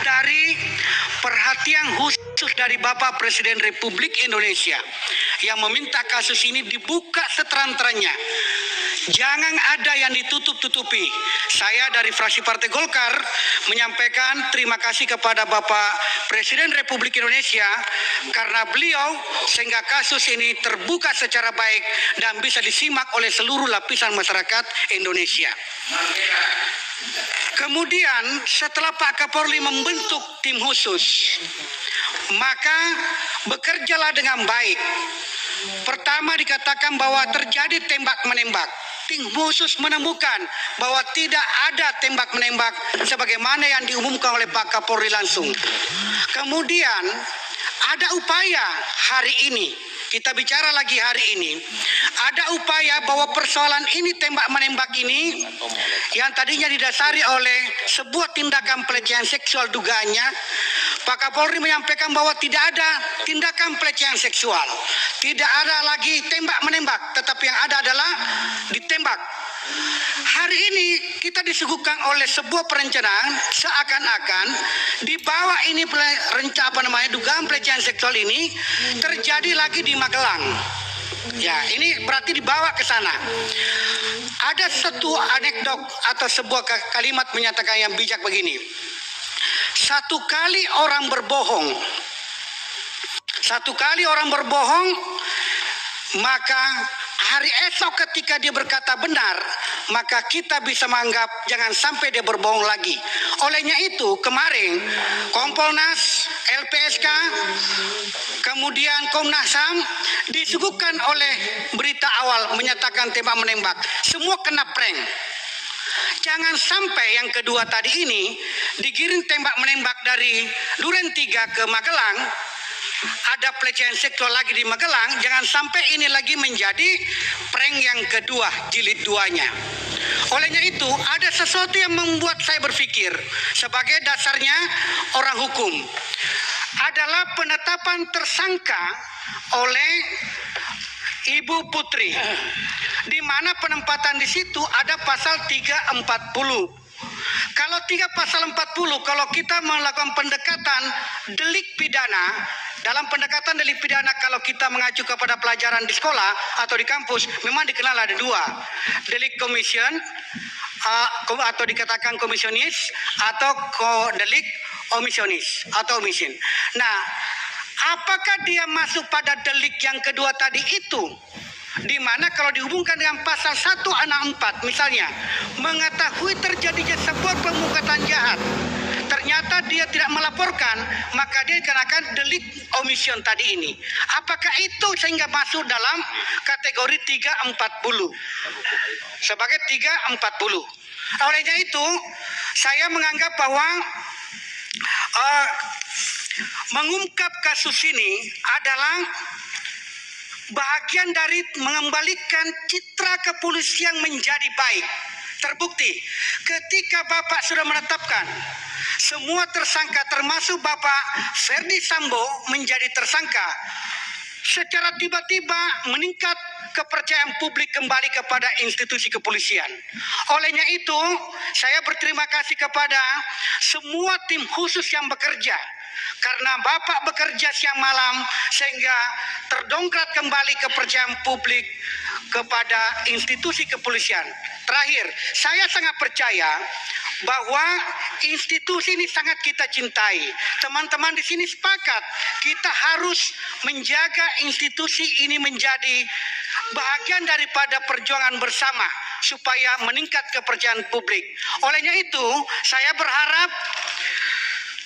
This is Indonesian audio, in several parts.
dari perhatian khusus dari Bapak Presiden Republik Indonesia yang meminta kasus ini dibuka seterang-terangnya. Jangan ada yang ditutup-tutupi. Saya dari fraksi Partai Golkar menyampaikan terima kasih kepada Bapak Presiden Republik Indonesia karena beliau sehingga kasus ini terbuka secara baik dan bisa disimak oleh seluruh lapisan masyarakat Indonesia. Kemudian setelah Pak Kapolri membentuk tim khusus, maka bekerjalah dengan baik. Pertama dikatakan bahwa terjadi tembak-menembak. Tim khusus menemukan bahwa tidak ada tembak-menembak sebagaimana yang diumumkan oleh Pak Kapolri langsung. Kemudian ada upaya hari ini, kita bicara lagi hari ini, ada upaya bahwa persoalan ini tembak-menembak ini yang tadinya didasari oleh sebuah tindakan pelecehan seksual dugaannya, Pak Kapolri menyampaikan bahwa tidak ada tindakan pelecehan seksual, tidak ada lagi tembak-menembak, tetapi yang ada adalah ditembak. Hari ini kita disuguhkan oleh sebuah perencanaan seakan-akan di bawah ini dugaan pelecehan seksual ini terjadi lagi di Magelang. Ya, ini berarti dibawa ke sana. Ada satu anekdot atau sebuah kalimat menyatakan yang bijak begini. Satu kali orang berbohong, maka hari esok ketika dia berkata benar, maka kita bisa menganggap jangan sampai dia berbohong lagi. Olehnya itu kemarin Kompolnas, LPSK, kemudian Komnas HAM disuguhkan oleh berita awal menyatakan tembak menembak. Semua kena prank. Jangan sampai yang kedua tadi ini digiring tembak menembak dari Duren 3 ke Magelang, ada pelecehan seksual lagi di Magelang, jangan sampai ini lagi menjadi prank yang kedua, jilid 2-nya. Olehnya itu ada sesuatu yang membuat saya berpikir sebagai dasarnya orang hukum adalah penetapan tersangka oleh Ibu Putri, di mana penempatan di situ ada pasal 340. Kalau pasal 40, kalau kita melakukan pendekatan delik pidana, dalam pendekatan delik pidana kalau kita mengacu kepada pelajaran di sekolah atau di kampus, memang dikenal ada dua, delik komision atau dikatakan komisionis atau delik omisionis atau omisin. Nah, apakah dia masuk pada delik yang kedua tadi itu? Di mana kalau dihubungkan dengan pasal 164 misalnya, mengetahui terjadinya sebuah perbuatan jahat, ternyata dia tidak melaporkan, maka dia dikenakan delik omission tadi ini. Apakah itu sehingga masuk dalam kategori 340 sebagai 340? Olehnya itu saya menganggap bahwa mengungkap kasus ini adalah bahagian dari mengembalikan citra kepolisian menjadi baik. Terbukti ketika Bapak sudah menetapkan semua tersangka termasuk Bapak Ferdi Sambo menjadi tersangka, secara tiba-tiba meningkat kepercayaan publik kembali kepada institusi kepolisian. Olehnya itu saya berterima kasih kepada semua tim khusus yang bekerja, karena Bapak bekerja siang malam sehingga terdongkrak kembali kepercayaan publik kepada institusi kepolisian. Terakhir, saya sangat percaya bahwa institusi ini sangat kita cintai. Teman-teman di sini sepakat kita harus menjaga institusi ini menjadi bagian daripada perjuangan bersama supaya meningkat kepercayaan publik. Olehnya itu, saya berharap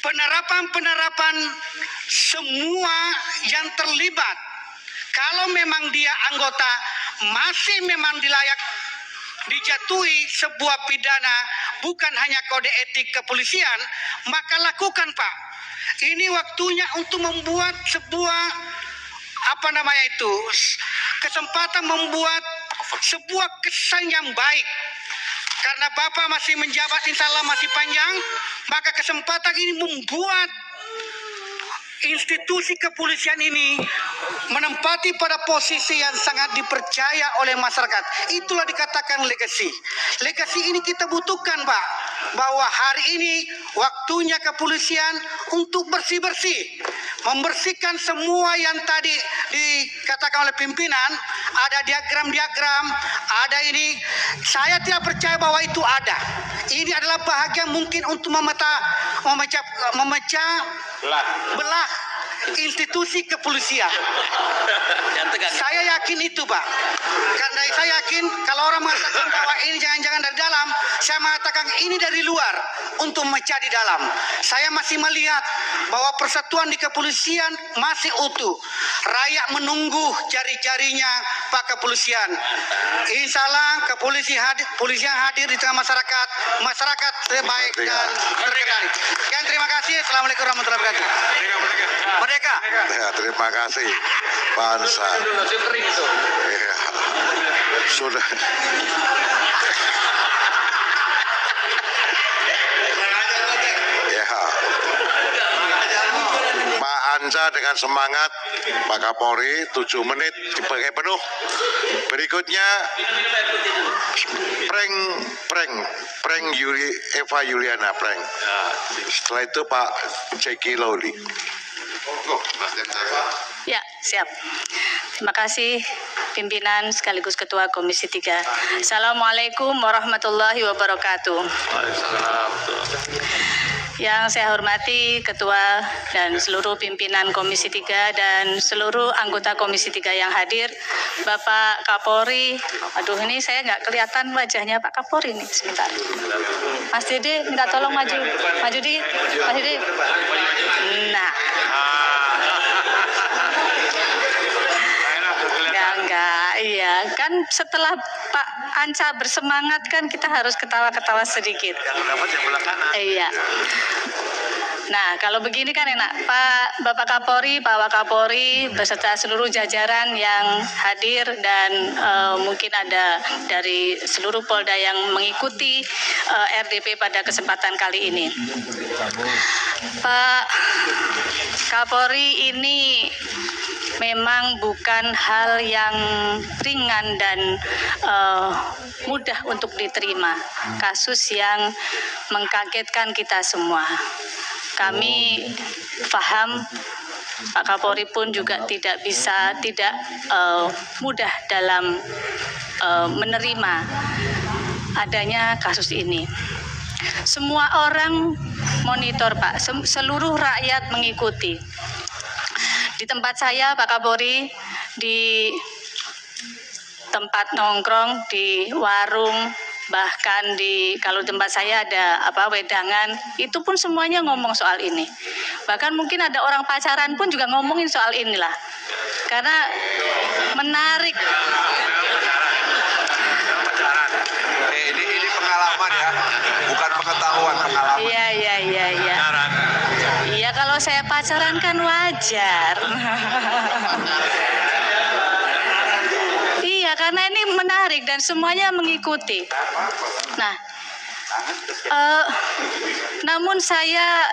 penerapan semua yang terlibat, kalau memang dia anggota masih memang dilayak dijatuhi sebuah pidana, bukan hanya kode etik kepolisian, maka lakukan, Pak. Ini waktunya untuk membuat sebuah kesempatan membuat sebuah kesan yang baik. Karena Bapak masih menjabat, insya Allah masih panjang, maka kesempatan ini membuat institusi kepolisian ini menempati pada posisi yang sangat dipercaya oleh masyarakat. Itulah dikatakan legasi. Legasi ini kita butuhkan, Pak. bahwa hari ini waktunya kepolisian untuk bersih-bersih, membersihkan semua yang tadi dikatakan oleh pimpinan, ada diagram-diagram, ada ini. Saya tidak percaya bahwa itu ada. Ini adalah bahagian mungkin untuk memecah belah institusi kepolisian. Saya yakin itu, Pak. Karena saya yakin kalau orang mengatakan bahwa ini jangan-jangan dari dalam, saya mengatakan ini dari luar untuk memecah di dalam. Saya masih melihat bahwa persatuan di kepolisian masih utuh. Rakyat menunggu jari-jarinya Pak Kepolisian. Insya Allah kepolisian hadir di tengah masyarakat sebaik dan terkendali. Sekian, terima kasih. Assalamualaikum warahmatullahi wabarakatuh. Merdeka. Ya, terima kasih Pak Ansa. Ya, sudah. Ya, Pak Ansa dengan semangat, Pak Kapolri 7 menit dipakai penuh. Berikutnya prank Eva Yuliana prank. Setelah itu Pak Ceki Loli. Ya, siap. Terima kasih pimpinan sekaligus Ketua Komisi 3. Assalamualaikum warahmatullahi wabarakatuh. Yang saya hormati Ketua dan seluruh pimpinan Komisi 3 dan seluruh anggota Komisi 3 yang hadir, Bapak Kapolri. Aduh, ini saya nggak kelihatan wajahnya Pak Kapolri nih, sebentar. Mas Dede, minta tolong maju di, Mas Dede. Nah. Enggak, iya kan setelah Pak Anca bersemangat kan kita harus ketawa-ketawa sedikit. Iya. Nah, kalau begini kan enak. Bapak Kapolri, Pak Wakapolri beserta seluruh jajaran yang hadir dan mungkin ada dari seluruh Polda yang mengikuti RDP pada kesempatan kali ini. Pak Kapolri, ini memang bukan hal yang ringan dan mudah untuk diterima. Kasus yang mengkagetkan kita semua. Kami paham, Pak Kapolri pun juga tidak mudah dalam menerima adanya kasus ini. Semua orang monitor, Pak, seluruh rakyat mengikuti. Di tempat saya, Pak Kapolri, di tempat nongkrong, di warung, bahkan kalau tempat saya ada wedangan, itu pun semuanya ngomong soal ini. Bahkan mungkin ada orang pacaran pun juga ngomongin soal inilah. Karena menarik. Ini pengalaman ya, bukan pengetahuan, pengalaman. Iya. Iya, kalau saya pacaran kan wajar. Iya, karena ini menarik dan semuanya mengikuti. Nah, namun saya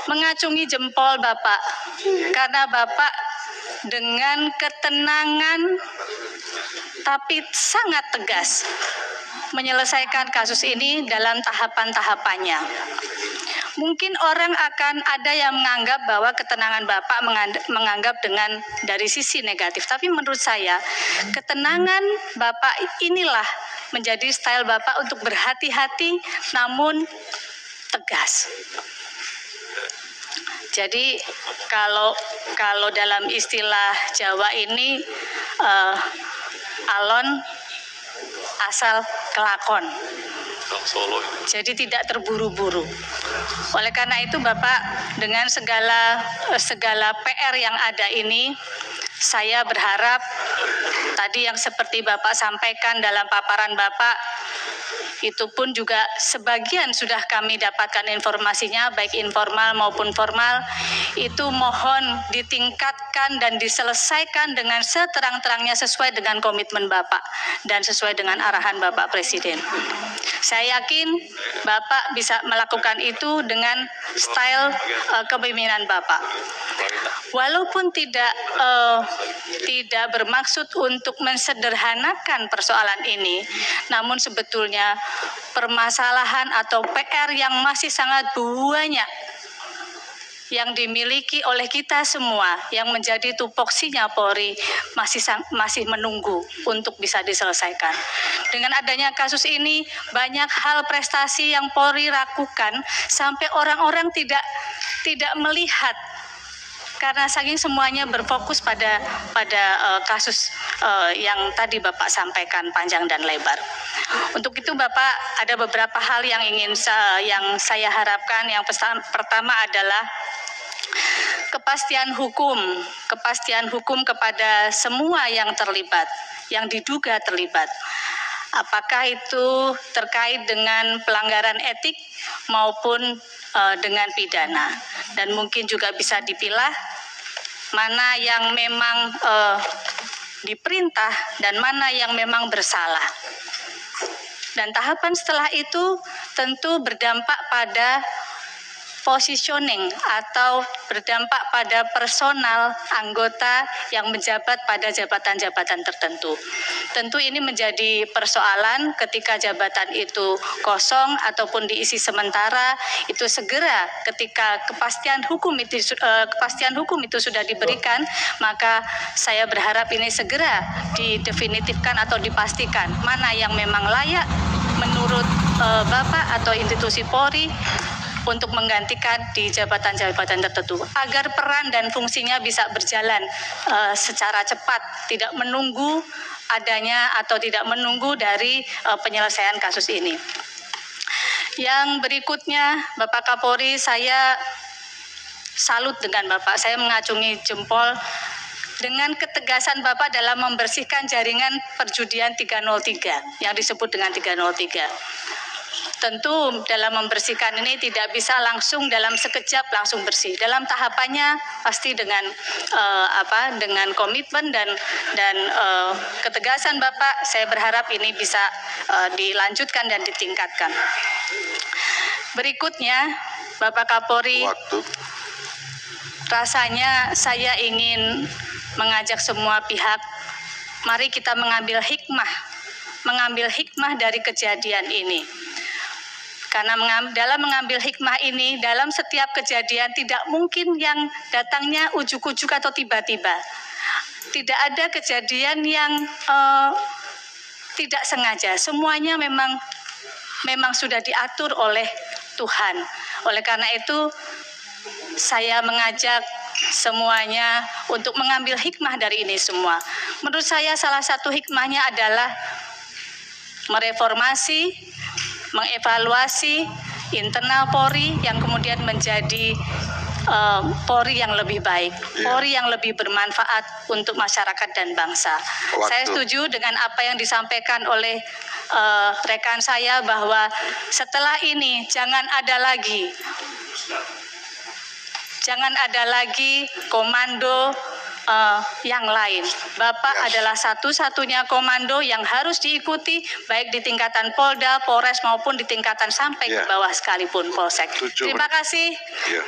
mengacungi jempol Bapak, karena Bapak dengan ketenangan tapi sangat tegas menyelesaikan kasus ini dalam tahapan-tahapannya. Mungkin orang akan ada yang menganggap bahwa ketenangan Bapak menganggap dari sisi negatif. Tapi menurut saya, ketenangan Bapak inilah menjadi style Bapak untuk berhati-hati namun tegas. Jadi kalau dalam istilah Jawa ini alon asal kelakon. Jadi tidak terburu-buru. Oleh karena itu Bapak, dengan segala PR yang ada ini, saya berharap tadi yang seperti Bapak sampaikan dalam paparan Bapak, itu pun juga sebagian sudah kami dapatkan informasinya, baik informal maupun formal, itu mohon ditingkatkan dan diselesaikan dengan seterang-terangnya sesuai dengan komitmen Bapak dan sesuai dengan arahan Bapak Presiden. Saya yakin Bapak bisa melakukan itu dengan style kepemimpinan Bapak. Walaupun tidak bermaksud untuk mensederhanakan persoalan ini, namun sebetulnya permasalahan atau PR yang masih sangat banyak yang dimiliki oleh kita semua, yang menjadi tupoksinya Polri masih menunggu untuk bisa diselesaikan. Dengan adanya kasus ini, banyak hal prestasi yang Polri lakukan sampai orang-orang tidak melihat karena saking semuanya berfokus pada kasus yang tadi Bapak sampaikan panjang dan lebar. Untuk itu Bapak, ada beberapa hal yang ingin saya harapkan. Yang pertama adalah kepastian hukum kepada semua yang terlibat, yang diduga terlibat. Apakah itu terkait dengan pelanggaran etik maupun dengan pidana. Dan mungkin juga bisa dipilah mana yang memang diperintah dan mana yang memang bersalah. Dan tahapan setelah itu tentu berdampak pada positioning atau berdampak pada personal anggota yang menjabat pada jabatan-jabatan tertentu. Tentu ini menjadi persoalan ketika jabatan itu kosong ataupun diisi sementara, itu segera ketika kepastian hukum itu sudah diberikan, maka saya berharap ini segera didefinitifkan atau dipastikan mana yang memang layak menurut Bapak atau institusi Polri untuk menggantikan di jabatan-jabatan tertentu, agar peran dan fungsinya bisa berjalan secara cepat, tidak menunggu adanya atau tidak menunggu dari penyelesaian kasus ini. Yang berikutnya, Bapak Kapolri, saya salut dengan Bapak, saya mengacungi jempol dengan ketegasan Bapak dalam membersihkan jaringan perjudian 303 yang disebut dengan 303. Tentu dalam membersihkan ini tidak bisa langsung dalam sekejap langsung bersih. Dalam tahapannya pasti dengan dengan komitmen dan ketegasan Bapak, saya berharap ini bisa dilanjutkan dan ditingkatkan. Berikutnya, Bapak Kapolri, rasanya saya ingin mengajak semua pihak, mari kita mengambil hikmah dari kejadian ini. Karena dalam mengambil hikmah ini, dalam setiap kejadian tidak mungkin yang datangnya ujuk-ujuk atau tiba-tiba. Tidak ada kejadian yang tidak sengaja. Semuanya memang sudah diatur oleh Tuhan. Oleh karena itu, saya mengajak semuanya untuk mengambil hikmah dari ini semua. Menurut saya salah satu hikmahnya adalah mereformasi, mengevaluasi internal Polri yang kemudian menjadi Polri yang lebih baik, Polri yang lebih bermanfaat untuk masyarakat dan bangsa. Saya setuju dengan apa yang disampaikan oleh rekan saya bahwa setelah ini jangan ada lagi komando yang lain. Bapak adalah satu-satunya komando yang harus diikuti baik di tingkatan Polda, Polres maupun di tingkatan sampai ke bawah sekalipun Polsek. Terima kasih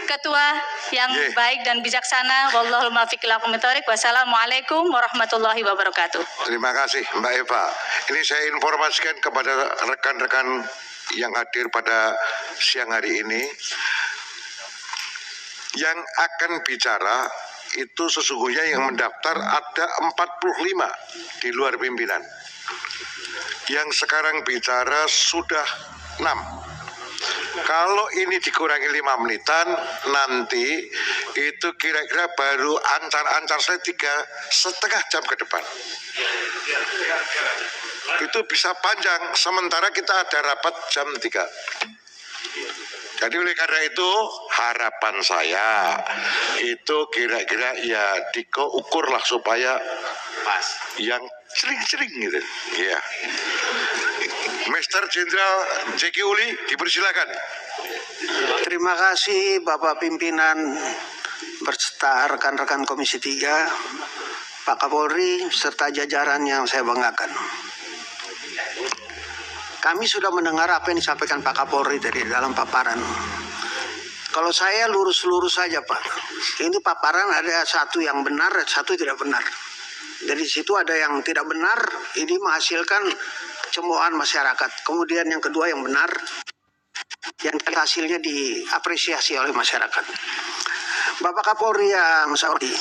Ketua yang baik dan bijaksana. Wallahul muwaffiq ila aqwamit thoriq. Wassalamualaikum warahmatullahi wabarakatuh. Terima kasih Mbak Eva. Ini saya informasikan kepada rekan-rekan yang hadir pada siang hari ini, yang akan bicara itu sesungguhnya yang mendaftar ada 45 di luar pimpinan. Yang sekarang bicara sudah 6. Kalau ini dikurangi 5 menitan, nanti itu kira-kira baru ancar-ancar saya 3,5 jam ke depan. Itu bisa panjang, sementara kita ada rapat jam 3. Jadi oleh karena itu harapan saya itu kira-kira ya ukurlah supaya pas yang sering-sering gitu. Ya. Master Jenderal Jeki Uli dipersilakan. Terima kasih Bapak Pimpinan berserta rekan-rekan Komisi 3, Pak Kapolri serta jajaran yang saya banggakan. Kami sudah mendengar apa yang disampaikan Pak Kapolri dari dalam paparan. Kalau saya lurus-lurus saja Pak, ini paparan ada satu yang benar, satu tidak benar. Dari situ ada yang tidak benar, ini menghasilkan cemoohan masyarakat. Kemudian yang kedua yang benar, yang hasilnya diapresiasi oleh masyarakat. Bapak Kapolri yang saya hormati,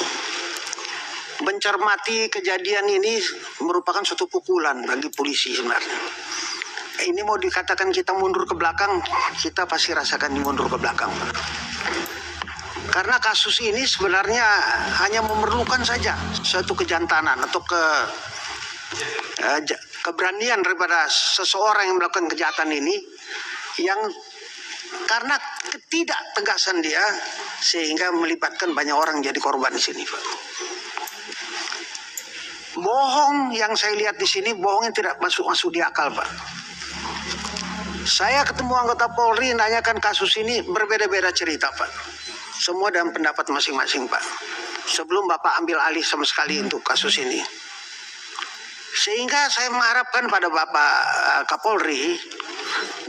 mencermati kejadian ini merupakan suatu pukulan bagi polisi sebenarnya. Ini mau dikatakan kita mundur ke belakang, kita pasti rasakan mundur ke belakang. Karena kasus ini sebenarnya hanya memerlukan saja suatu kejantanan atau keberanian daripada seseorang yang melakukan kejahatan ini, yang karena ketidaktegasan dia sehingga melibatkan banyak orang jadi korban di sini, Pak. Bohong yang saya lihat di sini, bohongnya tidak masuk di akal, Pak. Saya ketemu anggota Polri nanyakan kasus ini, berbeda-beda cerita, Pak. Semua dalam pendapat masing-masing, Pak. Sebelum Bapak ambil alih sama sekali untuk kasus ini. Sehingga saya mengharapkan pada Bapak Kapolri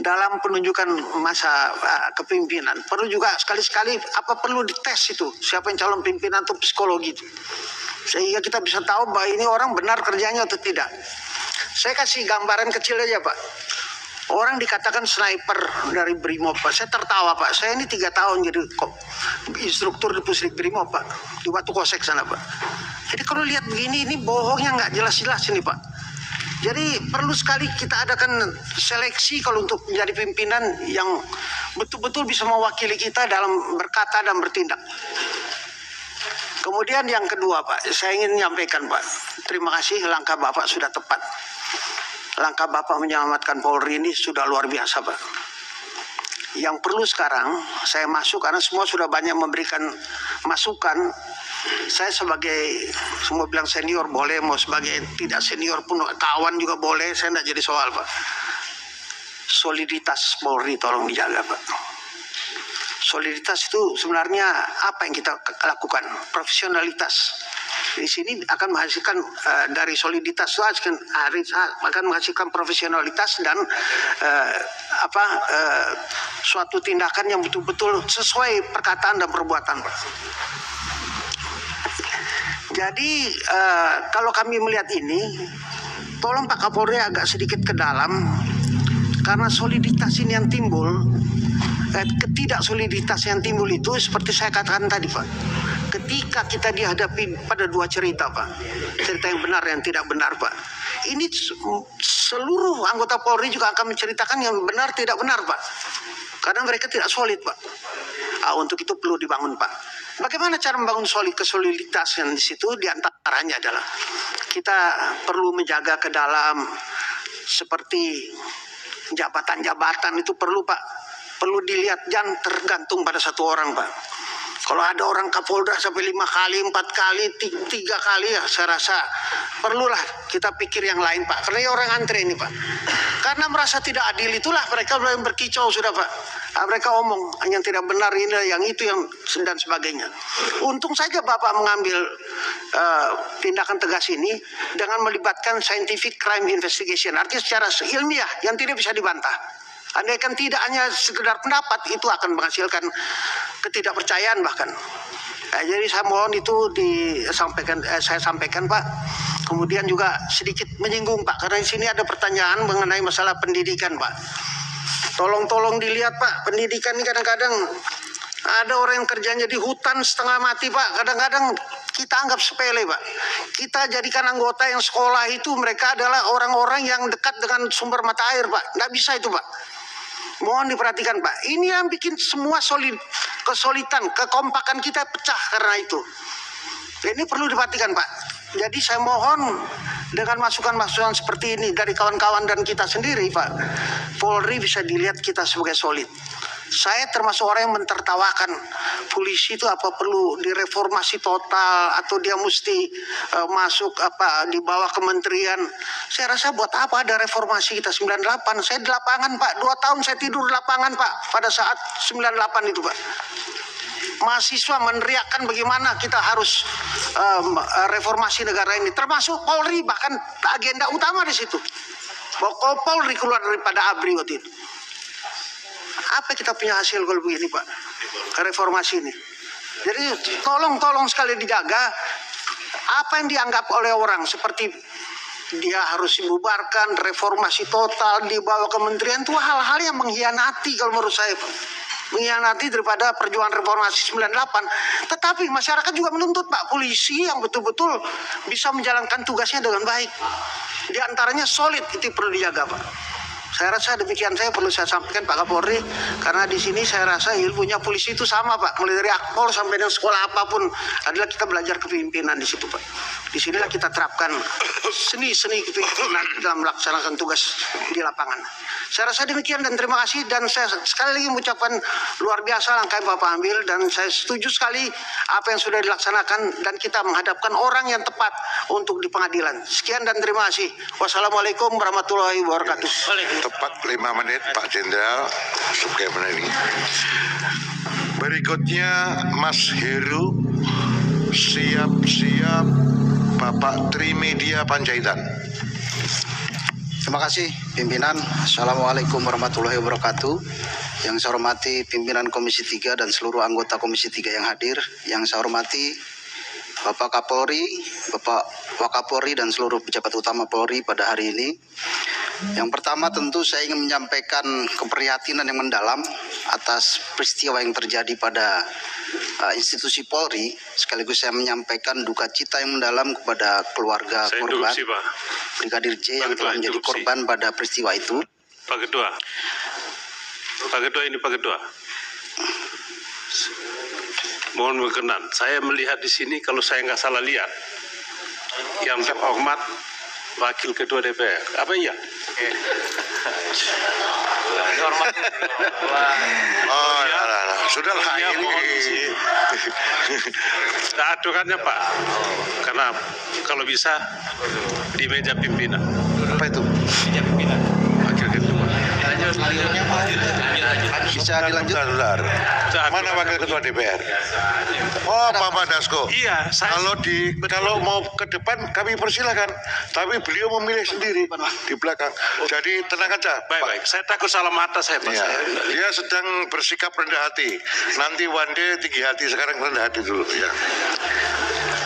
dalam penunjukan masa kepimpinan perlu juga sekali-sekali perlu dites itu siapa yang calon pimpinan atau psikologi itu, sehingga kita bisa tahu bahwa ini orang benar kerjanya atau tidak. Saya kasih gambaran kecil aja, Pak. Orang dikatakan sniper dari Brimob, Pak. Saya tertawa, Pak. Saya ini 3 tahun jadi instruktur di Pusdik Brimob, Pak. Di Watu Kosek sana, Pak. Jadi kalau lihat begini, ini bohongnya nggak jelas-jelas ini, Pak. Jadi perlu sekali kita adakan seleksi kalau untuk menjadi pimpinan yang betul-betul bisa mewakili kita dalam berkata dan bertindak. Kemudian yang kedua, Pak, saya ingin menyampaikan, Pak, terima kasih, langkah Bapak sudah tepat. Langkah Bapak menyelamatkan Polri ini sudah luar biasa, Pak. Yang perlu sekarang saya masuk, karena semua sudah banyak memberikan masukan. Saya sebagai, semua bilang senior boleh, mau sebagai tidak senior pun kawan juga boleh, saya tidak jadi soal, Pak. Soliditas Polri tolong dijaga, Pak. Soliditas itu sebenarnya apa yang kita lakukan? Profesionalitas. Di sini akan menghasilkan dari soliditas itu akan menghasilkan profesionalitas dan suatu tindakan yang betul-betul sesuai perkataan dan perbuatan, Pak. Jadi kalau kami melihat ini, tolong Pak Kapolri agak sedikit ke dalam, karena soliditas ini yang timbul, ketidaksoliditas yang timbul itu seperti saya katakan tadi, Pak. Ketika kita dihadapi pada 2 cerita, Pak, cerita yang benar yang tidak benar, Pak, ini seluruh anggota Polri juga akan menceritakan yang benar tidak benar, Pak, karena mereka tidak solid, Pak. Untuk itu perlu dibangun, Pak. Bagaimana cara membangun kesoliditas yang di situ? Diantaranya adalah kita perlu menjaga ke dalam, seperti jabatan-jabatan itu perlu, Pak, perlu dilihat, jangan tergantung pada satu orang, Pak. Kalau ada orang Kapolda sampai 5 kali, 4 kali, 3 kali, ya saya rasa perlulah kita pikir yang lain, Pak. Karena orang antre ini, Pak. Karena merasa tidak adil itulah mereka mulai berkicau sudah, Pak. Mereka omong yang tidak benar ini, yang itu, yang dan sebagainya. Untung saja Bapak mengambil tindakan tegas ini dengan melibatkan scientific crime investigation, artinya secara ilmiah yang tidak bisa dibantah. Andaikan tidak hanya sekedar pendapat, itu akan menghasilkan ketidakpercayaan bahkan. Jadi saya mohon itu saya sampaikan, Pak. Kemudian juga sedikit menyinggung, Pak, karena di sini ada pertanyaan mengenai masalah pendidikan, Pak. Tolong dilihat, Pak, pendidikan ini kadang-kadang ada orang yang kerjanya di hutan setengah mati, Pak. Kadang-kadang kita anggap sepele, Pak. Kita jadikan anggota yang sekolah itu mereka adalah orang-orang yang dekat dengan sumber mata air, Pak. Nggak bisa itu, Pak. Mohon diperhatikan, Pak. Ini yang bikin semua kesulitan, kekompakan kita pecah karena itu. Ini perlu diperhatikan, Pak. Jadi saya mohon dengan masukan-masukan seperti ini dari kawan-kawan dan kita sendiri, Pak, Polri bisa dilihat kita sebagai solid. Saya termasuk orang yang mentertawakan polisi itu apa perlu direformasi total atau dia mesti masuk di bawah kementerian. Saya rasa buat apa ada reformasi kita 98. Saya di lapangan, Pak, 2 tahun saya tidur di lapangan, Pak, pada saat 98 itu, Pak. Mahasiswa meneriakkan bagaimana kita harus reformasi negara ini, termasuk Polri, bahkan agenda utama di situ. Bahwa Polri keluar daripada ABRI waktu itu. Apa kita punya hasil kalau begini, Pak, reformasi ini? Jadi tolong sekali dijaga apa yang dianggap oleh orang seperti dia harus dibubarkan, reformasi total, dibawa kementerian, itu hal-hal yang mengkhianati kalau menurut saya, Pak. Mengkhianati daripada perjuangan reformasi 98. Tetapi masyarakat juga menuntut, Pak, polisi yang betul-betul bisa menjalankan tugasnya dengan baik. Di antaranya solid, itu perlu dijaga, Pak. Saya rasa demikian, saya perlu saya sampaikan Pak Kapolri, karena di sini saya rasa ilmunya polisi itu sama, Pak, mulai dari akpol sampai dengan sekolah apapun adalah kita belajar kepemimpinan di situ, Pak. Di sinilah kita terapkan seni-seni kepemimpinan dalam melaksanakan tugas di lapangan. Saya rasa demikian dan terima kasih, dan saya sekali lagi mengucapkan luar biasa langkah yang Bapak ambil, dan saya setuju sekali apa yang sudah dilaksanakan dan kita menghadapkan orang yang tepat untuk di pengadilan. Sekian dan terima kasih. Wassalamualaikum warahmatullahi wabarakatuh. Tepat 5 menit Pak Jenderal. Sebagaimana ini. Berikutnya Mas Heru, siap-siap Bapak Trimedia Panjaitan. Terima kasih pimpinan. Assalamualaikum warahmatullahi wabarakatuh. Yang saya hormati pimpinan Komisi 3 dan seluruh anggota Komisi 3 yang hadir. Yang saya hormati Bapak Kapolri, Bapak Wakapolri dan seluruh pejabat utama Polri pada hari ini. Yang pertama tentu saya ingin menyampaikan keprihatinan yang mendalam atas peristiwa yang terjadi pada institusi Polri. Sekaligus saya menyampaikan duka cita yang mendalam kepada keluarga korban Brigadir J yang telah menjadi korban pada peristiwa itu. Pak Ketua, ini Pak Ketua. Mohon berkenan, saya melihat di sini kalau saya nggak salah lihat, yang terhormat Wakil Ketua DPR. Apa iya? Oh, sudahlah ini. Nah, aturannya Pak, karena kalau bisa di meja pimpinan. Apa itu? Meja pimpinan. Wakil Ketua. Bisa dilanjut? Bentar. Mana Wakil Ketua DPR? Oh, Bapak Dasko. Iya, kalau mau ke depan kami persilahkan, tapi beliau memilih sendiri di belakang. Jadi tenang aja. Baik. Saya takut salah mata saya, Pak. Ya, dia sedang bersikap rendah hati. Nanti one day tinggi hati, sekarang rendah hati dulu. Ya.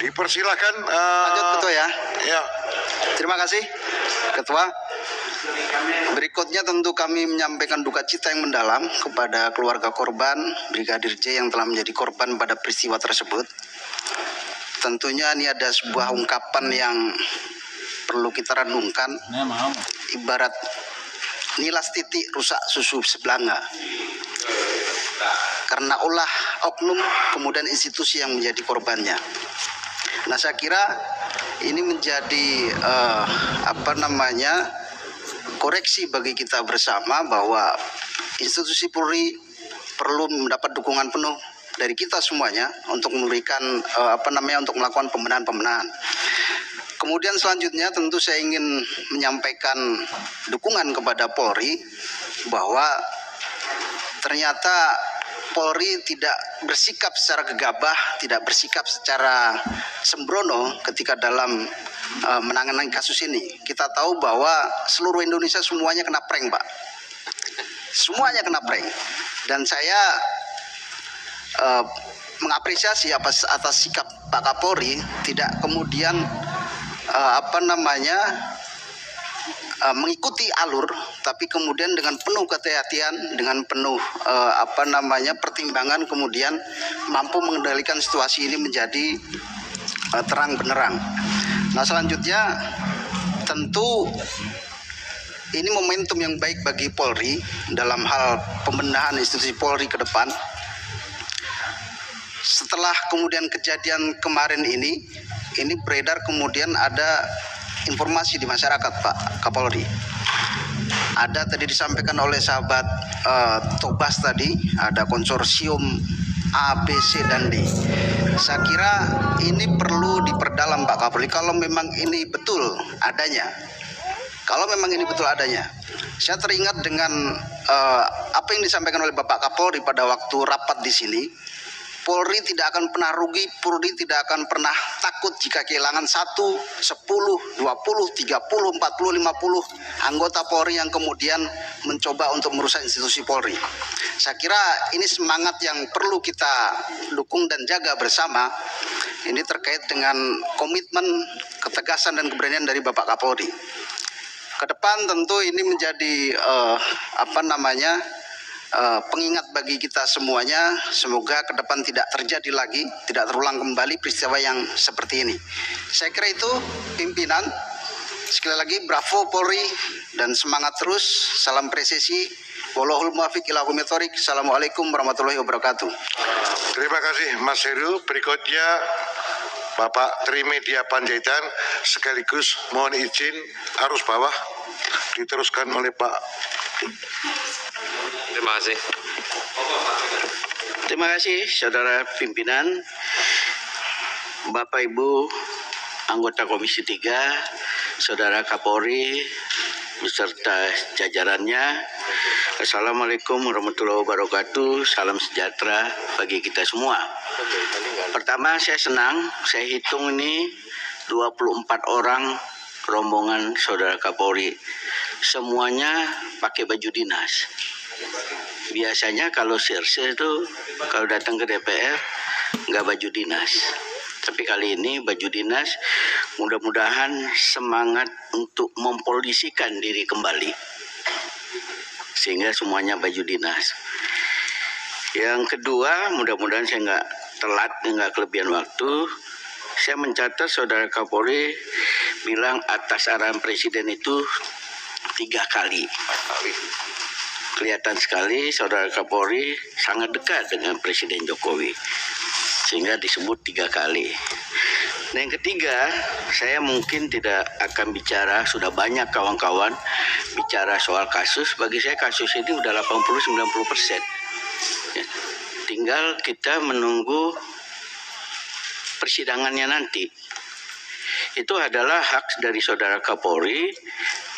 Dipersilahkan. Lanjut Ketua ya. Ya. Terima kasih Ketua. Berikutnya tentu kami menyampaikan duka cita yang mendalam kepada keluarga korban Brigadir J yang telah menjadi korban pada peristiwa tersebut. Tentunya ini ada sebuah ungkapan yang perlu kita renungkan. Ibarat nilas titik rusak susu sebelanga. Karena ulah oknum kemudian institusi yang menjadi korbannya. Nah, saya kira ini menjadi koreksi bagi kita bersama bahwa institusi Polri perlu mendapat dukungan penuh dari kita semuanya untuk memberikan untuk melakukan pembenahan. Kemudian selanjutnya tentu saya ingin menyampaikan dukungan kepada Polri bahwa ternyata Polri tidak bersikap secara gegabah, tidak bersikap secara sembrono ketika dalam menangani kasus ini. Kita tahu bahwa seluruh Indonesia semuanya kena prank, Pak. Semuanya kena prank. Dan saya mengapresiasi atas sikap Pak Kapolri tidak kemudian mengikuti alur, tapi kemudian dengan penuh kehati-hatian, dengan penuh pertimbangan kemudian mampu mengendalikan situasi ini menjadi terang benderang. Nah, selanjutnya tentu ini momentum yang baik bagi Polri dalam hal pembenahan institusi Polri ke depan. Setelah kemudian kejadian kemarin ini beredar kemudian ada informasi di masyarakat, Pak Kapolri. Ada tadi disampaikan oleh sahabat Tobas tadi, ada konsorsium A, B, C, dan D. Saya kira ini perlu diperdalam Pak Kapolri kalau memang ini betul adanya. Saya teringat dengan apa yang disampaikan oleh Bapak Kapolri pada waktu rapat di sini. Polri tidak akan pernah rugi, Polri tidak akan pernah takut jika kehilangan 1, 10, 20, 30, 40, 50 anggota Polri yang kemudian mencoba untuk merusak institusi Polri. Saya kira ini semangat yang perlu kita dukung dan jaga bersama. Ini terkait dengan komitmen, ketegasan dan keberanian dari Bapak Kapolri. Ke depan tentu ini menjadi pengingat bagi kita semuanya. Semoga ke depan tidak terjadi lagi, tidak terulang kembali peristiwa yang seperti ini. Saya kira itu pimpinan. Sekali lagi bravo Polri dan semangat terus. Salam presisi. Wallahul muwaffiq ila aqwamit thoriq. Assalamualaikum warahmatullahi wabarakatuh. Terima kasih Mas Heru. Berikutnya Bapak Trimedia Panjaitan, sekaligus mohon izin arus bawah diteruskan oleh Pak. Terima kasih. Terima kasih saudara pimpinan, Bapak Ibu anggota Komisi 3, saudara Kapolri beserta jajarannya. Assalamualaikum warahmatullahi wabarakatuh. Salam sejahtera bagi kita semua. Pertama, saya senang, saya hitung ini 24 orang rombongan saudara Kapolri. Semuanya pakai baju dinas. Biasanya kalau sirse itu kalau datang ke DPR nggak baju dinas. Tapi kali ini baju dinas, mudah-mudahan semangat untuk mempolisikan diri kembali. Sehingga semuanya baju dinas. Yang kedua, mudah-mudahan saya nggak telat, nggak kelebihan waktu. Saya mencatat saudara Kapolri bilang atas arahan Presiden itu 3 kali. Kelihatan sekali saudara Kapolri sangat dekat dengan Presiden Jokowi. Sehingga disebut 3 kali. Nah, yang ketiga, saya mungkin tidak akan bicara, sudah banyak kawan-kawan bicara soal kasus. Bagi saya kasus ini udah 80-90%. Ya. Tinggal kita menunggu persidangannya nanti. Itu adalah hak dari saudara Kapolri.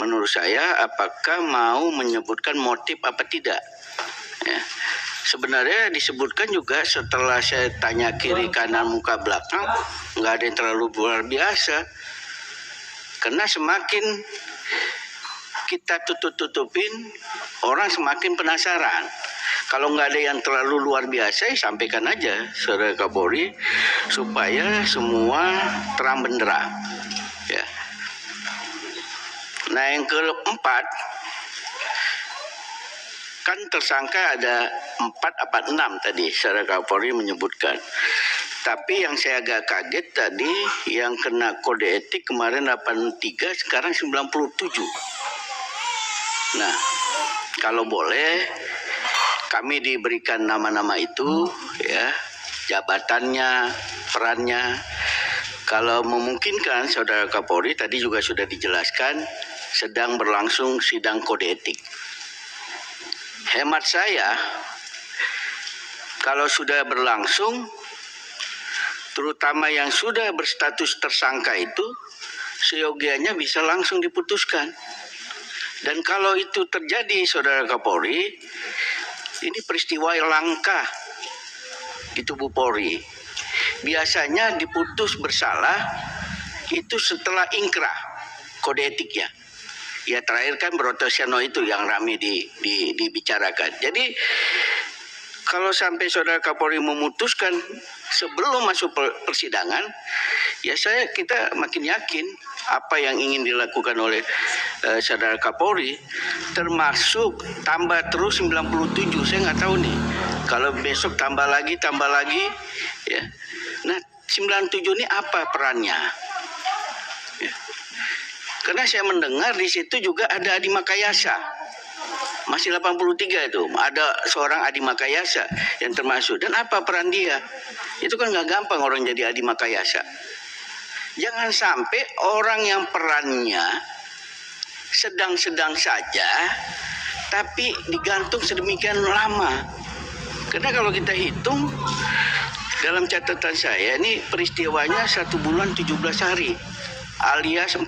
Menurut saya, apakah mau menyebutkan motif apa tidak. Ya. Sebenarnya disebutkan juga setelah saya tanya kiri kanan muka belakang, nggak ada yang terlalu luar biasa. Karena semakin kita tutup-tutupin, orang semakin penasaran. Kalau nggak ada yang terlalu luar biasa, ya sampaikan aja saudara Kapolri supaya semua terang benderang. Ya. Nah, yang keempat, kan tersangka ada 4 apa 6 tadi saudara Kapolri menyebutkan. Tapi yang saya agak kaget tadi yang kena kode etik kemarin 83, sekarang 97. Nah, kalau boleh kami diberikan nama-nama itu, ya, jabatannya, perannya. Kalau memungkinkan saudara Kapolri, tadi juga sudah dijelaskan sedang berlangsung sidang kode etik. Hemat saya, kalau sudah berlangsung, terutama yang sudah berstatus tersangka itu, seyogianya bisa langsung diputuskan. Dan kalau itu terjadi, saudara Kapolri, ini peristiwa yang langka di tubuh Polri. Biasanya diputus bersalah itu setelah ingkrah kode etiknya. Ya terakhir kan Broto Seno itu yang ramai dibicarakan. Jadi kalau sampai saudara Kapolri memutuskan sebelum masuk persidangan, ya kita makin yakin apa yang ingin dilakukan oleh saudara Kapolri, termasuk tambah terus 97. Saya nggak tahu nih kalau besok tambah lagi ya. Nah 97 ini apa perannya? Ya. Karena saya mendengar di situ juga ada Adi Makayasa. Masih 83 itu. Ada seorang Adi Makayasa yang termasuk. Dan apa peran dia? Itu kan nggak gampang orang jadi Adi Makayasa. Jangan sampai orang yang perannya sedang-sedang saja, tapi digantung sedemikian lama. Karena kalau kita hitung, dalam catatan saya ini peristiwanya 1 bulan 17 hari. Alias 47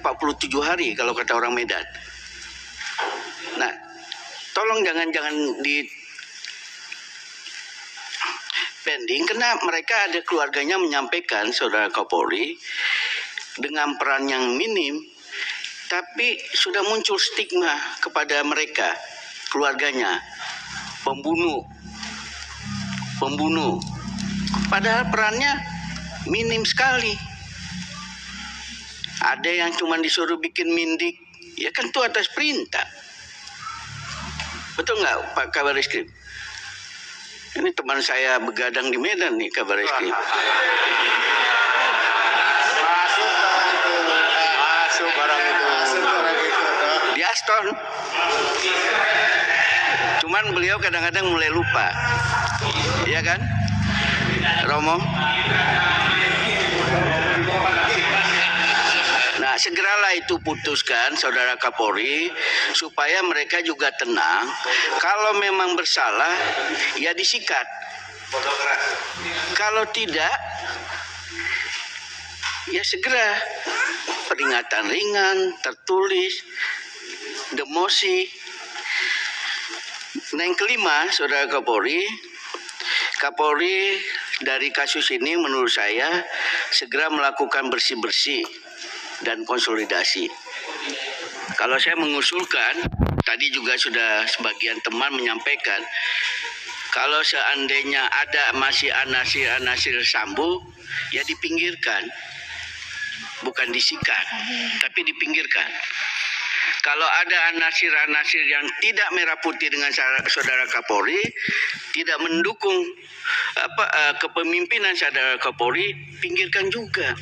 hari kalau kata orang Medan. Nah, tolong jangan pending karena mereka ada keluarganya menyampaikan, Saudara Kapolri, dengan peran yang minim, tapi sudah muncul stigma kepada mereka, keluarganya, pembunuh. Padahal perannya minim sekali. Ada yang cuma disuruh bikin mindik, ya kan itu atas perintah. Betul nggak Pak Kabar Eskrim? Ini teman saya begadang di Medan nih, Kabar Eskrim. Masuk barang itu. Di Aston. Cuman beliau kadang-kadang mulai lupa. Iya kan? Romo? Nah, segeralah itu putuskan, Saudara Kapolri, supaya mereka juga tenang. Kalau memang bersalah, ya disikat. Kalau tidak, ya segera peringatan ringan, tertulis, demosi. Nah, yang kelima, Saudara Kapolri, Kapolri dari kasus ini menurut saya segera melakukan bersih-bersih dan konsolidasi. Kalau saya mengusulkan, tadi juga sudah sebagian teman menyampaikan, kalau seandainya ada masih anasir-anasir Sambo, ya dipinggirkan. Bukan disikat, tapi dipinggirkan. Kalau ada anasir-anasir yang tidak merah putih dengan Saudara Kapolri, tidak mendukung kepemimpinan Saudara Kapolri, pinggirkan juga.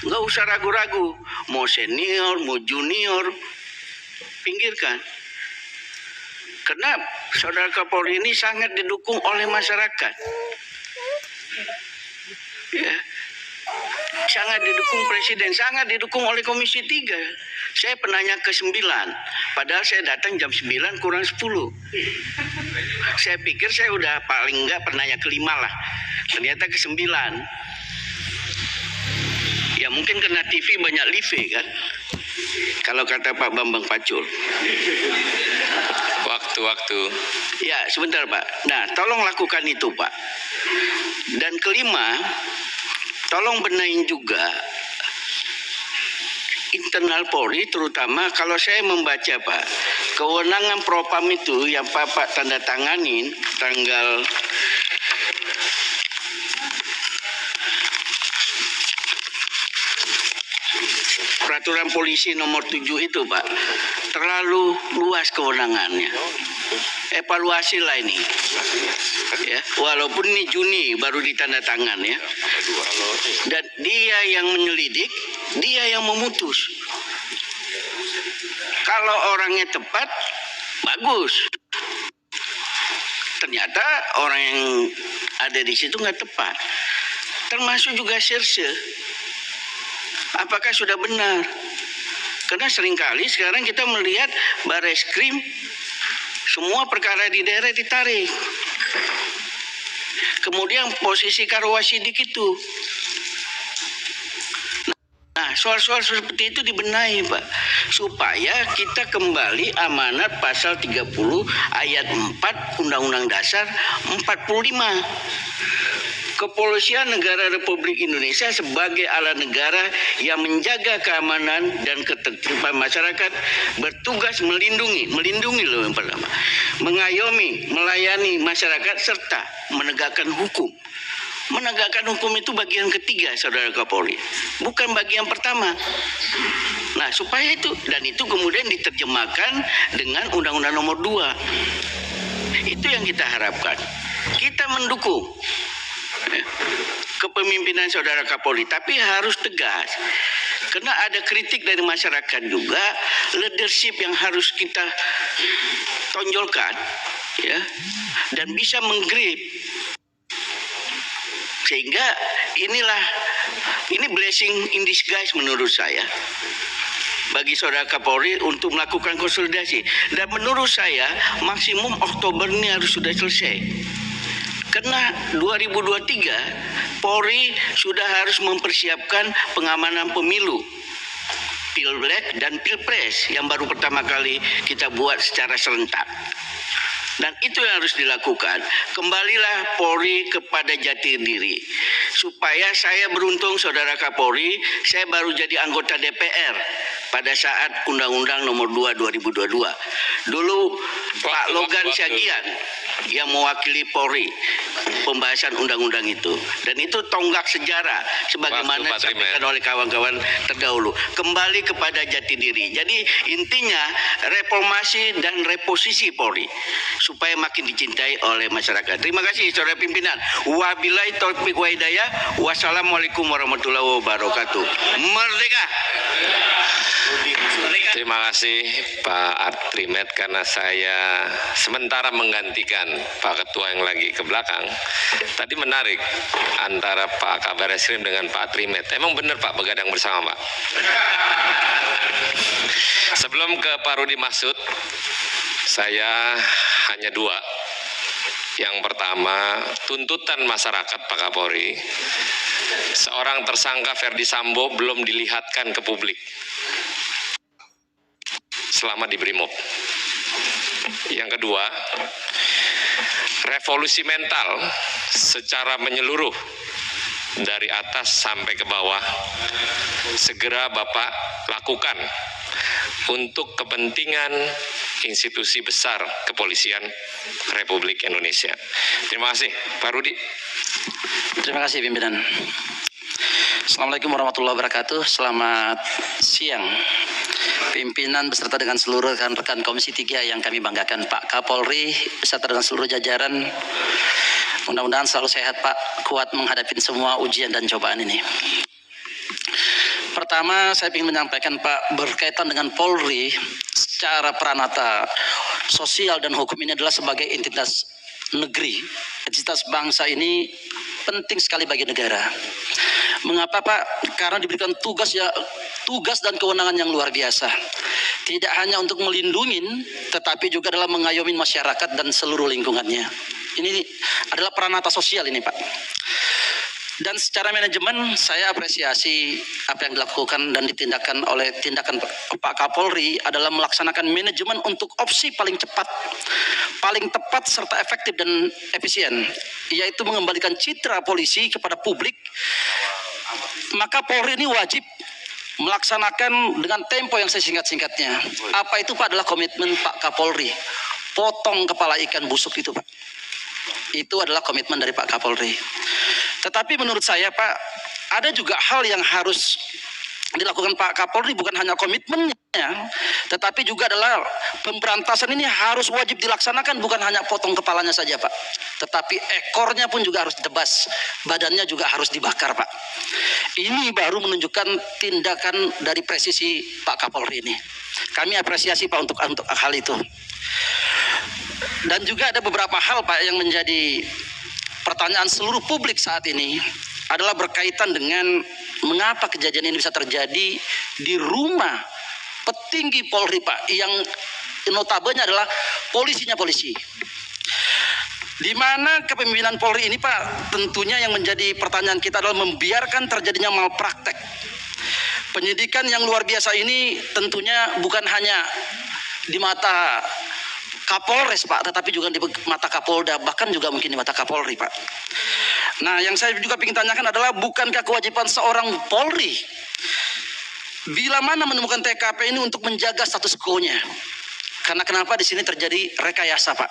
Nggak usah ragu-ragu, mau senior, mau junior, pinggirkan. Karena Saudara Kapolri ini sangat didukung oleh masyarakat. Ya. Sangat didukung Presiden, sangat didukung oleh Komisi 3. Saya penanya ke-9, padahal saya datang jam 9 kurang 10. Saya pikir saya udah paling enggak penanya ke-5 lah. Ternyata ke-9. Ya mungkin kena TV banyak live kan. Kalau kata Pak Bambang Pacul. Waktu. Ya sebentar Pak. Nah tolong lakukan itu Pak. Dan kelima, tolong benahin juga internal Polri, terutama kalau saya membaca Pak, kewenangan Propam itu yang Pak tanda tanganin tanggal peraturan polisi nomor 7 itu Pak, terlalu luas kewenangannya. Evaluasi lah ini. Ya, walaupun ini Juni baru ditanda tangan ya. Dan dia yang menyelidik, dia yang memutus. Kalau orangnya tepat, bagus. Ternyata orang yang ada di situ nggak tepat. Termasuk juga Serse. Apakah sudah benar? Karena seringkali sekarang kita melihat Bareskrim semua perkara di daerah ditarik. Kemudian posisi Karwasidik itu. Nah, soal-soal seperti itu dibenahi, Pak. Supaya kita kembali amanat pasal 30 ayat 4 Undang-Undang Dasar 45. Kepolisian Negara Republik Indonesia sebagai alat negara yang menjaga keamanan dan ketertiban masyarakat, bertugas melindungi loh yang pertama, mengayomi, melayani masyarakat serta menegakkan hukum. Menegakkan hukum itu bagian ketiga, Saudara Kapolri, bukan bagian pertama. Nah, supaya itu, dan itu kemudian diterjemahkan dengan Undang-Undang Nomor 2. Itu yang kita harapkan. Kita mendukung kepemimpinan Saudara Kapolri, tapi harus tegas. Karena ada kritik dari masyarakat juga, leadership yang harus kita tonjolkan, ya, dan bisa menggrip. Sehingga ini blessing in disguise menurut saya bagi Saudara Kapolri untuk melakukan konsolidasi. Dan menurut saya maksimum Oktober ini harus sudah selesai. Karena 2023 Polri sudah harus mempersiapkan pengamanan pemilu, Pilek dan Pilpres yang baru pertama kali kita buat secara serentak. Dan itu yang harus dilakukan. Kembalilah Polri kepada jati diri. Supaya saya beruntung, Saudara Kapolri, saya baru jadi anggota DPR pada saat Undang-Undang Nomor 2 2022. Dulu Pak Logan Siagian yang mewakili Polri pembahasan undang-undang itu, dan itu tonggak sejarah sebagaimana disampaikan oleh kawan-kawan terdahulu. Kembali kepada jati diri. Jadi intinya reformasi dan reposisi Polri supaya makin dicintai oleh masyarakat. Terima kasih saudara pimpinan. Wabillahi taufiq wa hidayah. Wassalamualaikum warahmatullahi wabarakatuh. Merdeka. Terima kasih Pak Artrimed, karena saya sementara menggantikan Pak Ketua yang lagi ke belakang. Tadi menarik antara Pak Kabar Eskrim dengan Pak Artrimed. Emang benar Pak begadang bersama Pak? Sebelum ke Pak Rudi Marsud, saya hanya dua. Yang pertama, tuntutan masyarakat Pak Kapolri, seorang tersangka Ferdi Sambo belum dilihatkan ke publik selama di Brimob. Yang kedua, revolusi mental secara menyeluruh dari atas sampai ke bawah segera Bapak lakukan untuk kepentingan institusi besar kepolisian Republik Indonesia. Terima kasih, Pak Rudi. Terima kasih pimpinan. Assalamualaikum warahmatullahi wabarakatuh. Selamat siang pimpinan beserta dengan seluruh rekan-rekan Komisi 3 yang kami banggakan, Pak Kapolri beserta dengan seluruh jajaran. Mudah-mudahan selalu sehat Pak, kuat menghadapi semua ujian dan cobaan ini. Pertama, saya ingin menyampaikan Pak, berkaitan dengan Polri secara peranata sosial dan hukum ini adalah sebagai entitas negeri, entitas bangsa ini penting sekali bagi negara. Mengapa Pak? Karena diberikan tugas dan kewenangan yang luar biasa. Tidak hanya untuk melindungi, tetapi juga dalam mengayomi masyarakat dan seluruh lingkungannya. Ini adalah peranata sosial ini Pak. Dan secara manajemen saya apresiasi apa yang dilakukan dan ditindakan oleh tindakan Pak Kapolri adalah melaksanakan manajemen untuk opsi paling cepat, paling tepat serta efektif dan efisien, yaitu mengembalikan citra polisi kepada publik. Maka Polri ini wajib melaksanakan dengan tempo yang sesingkat-singkatnya. Apa itu Pak? Adalah komitmen Pak Kapolri. Potong kepala ikan busuk itu Pak. Itu adalah komitmen dari Pak Kapolri. Tetapi menurut saya Pak, ada juga hal yang harus dilakukan Pak Kapolri, bukan hanya komitmennya, tetapi juga adalah pemberantasan ini harus wajib dilaksanakan, bukan hanya potong kepalanya saja Pak, tetapi ekornya pun juga harus ditebas, badannya juga harus dibakar Pak. Ini baru menunjukkan tindakan dari presisi Pak Kapolri ini. Kami apresiasi Pak untuk hal itu. Dan juga ada beberapa hal Pak yang menjadi pertanyaan seluruh publik saat ini adalah berkaitan dengan mengapa kejadian ini bisa terjadi di rumah petinggi Polri Pak, yang notabene adalah polisinya polisi. Di mana kepemimpinan Polri ini Pak, tentunya yang menjadi pertanyaan kita adalah membiarkan terjadinya malpraktek. Penyidikan yang luar biasa ini tentunya bukan hanya di mata Kapolres Pak, tetapi juga di mata Kapolda, bahkan juga mungkin di mata Kapolri Pak. Nah, yang saya juga ingin tanyakan adalah, bukankah kewajiban seorang Polri bila mana menemukan TKP ini untuk menjaga status quo-nya? Karena kenapa di sini terjadi rekayasa Pak?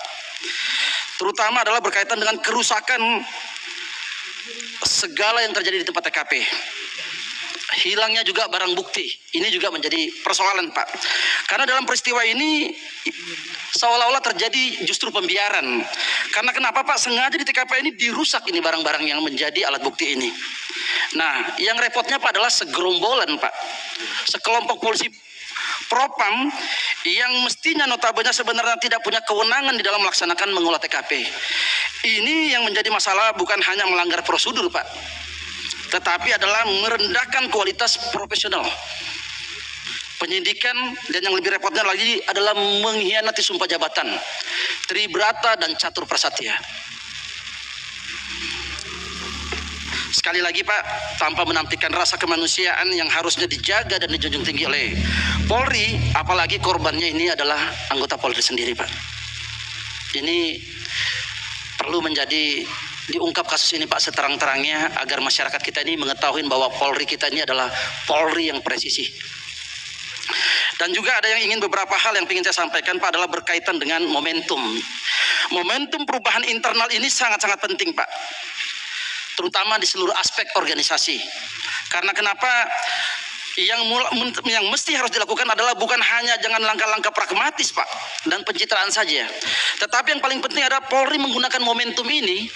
Terutama adalah berkaitan dengan kerusakan segala yang terjadi di tempat TKP. Hilangnya juga barang bukti, ini juga menjadi persoalan Pak. Karena dalam peristiwa ini seolah-olah terjadi justru pembiaran. Karena kenapa Pak? Sengaja di TKP ini dirusak ini barang-barang yang menjadi alat bukti ini. Nah, yang repotnya Pak adalah segerombolan Pak, sekelompok polisi propam yang mestinya notabene sebenarnya tidak punya kewenangan di dalam melaksanakan mengolah TKP. Ini yang menjadi masalah, bukan hanya melanggar prosedur Pak, tetapi adalah merendahkan kualitas profesional penyidikan, dan yang lebih repotnya lagi adalah mengkhianati sumpah jabatan, tribrata dan catur prasatya. Sekali lagi Pak, tanpa menampilkan rasa kemanusiaan yang harusnya dijaga dan dijunjung tinggi oleh Polri, apalagi korbannya ini adalah anggota Polri sendiri Pak. ini perlu menjadi diungkap kasus ini Pak seterang-terangnya agar masyarakat kita ini mengetahui bahwa Polri kita ini adalah Polri yang presisi. Dan juga ada yang ingin beberapa hal yang ingin saya sampaikan Pak adalah berkaitan dengan momentum. Momentum perubahan internal ini sangat-sangat penting Pak, terutama di seluruh aspek organisasi. Karena kenapa? Yang mesti harus dilakukan adalah bukan hanya jangan langkah-langkah pragmatis Pak dan pencitraan saja, tetapi yang paling penting adalah Polri menggunakan momentum ini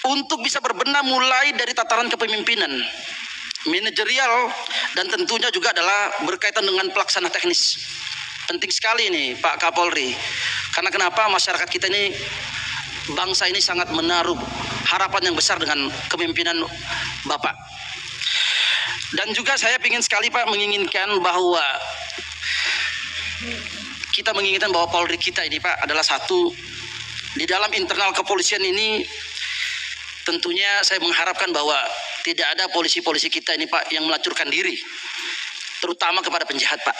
untuk bisa berbenah mulai dari tataran kepemimpinan, manajerial, dan tentunya juga adalah berkaitan dengan pelaksana teknis. Penting sekali ini Pak Kapolri, karena kenapa masyarakat kita ini, bangsa ini sangat menaruh harapan yang besar dengan kepemimpinan Bapak. Dan juga saya ingin sekali Pak menginginkan bahwa kita menginginkan bahwa Polri kita ini Pak adalah satu di dalam internal kepolisian ini. Tentunya saya mengharapkan bahwa tidak ada polisi-polisi kita ini Pak yang melacurkan diri, terutama kepada penjahat Pak.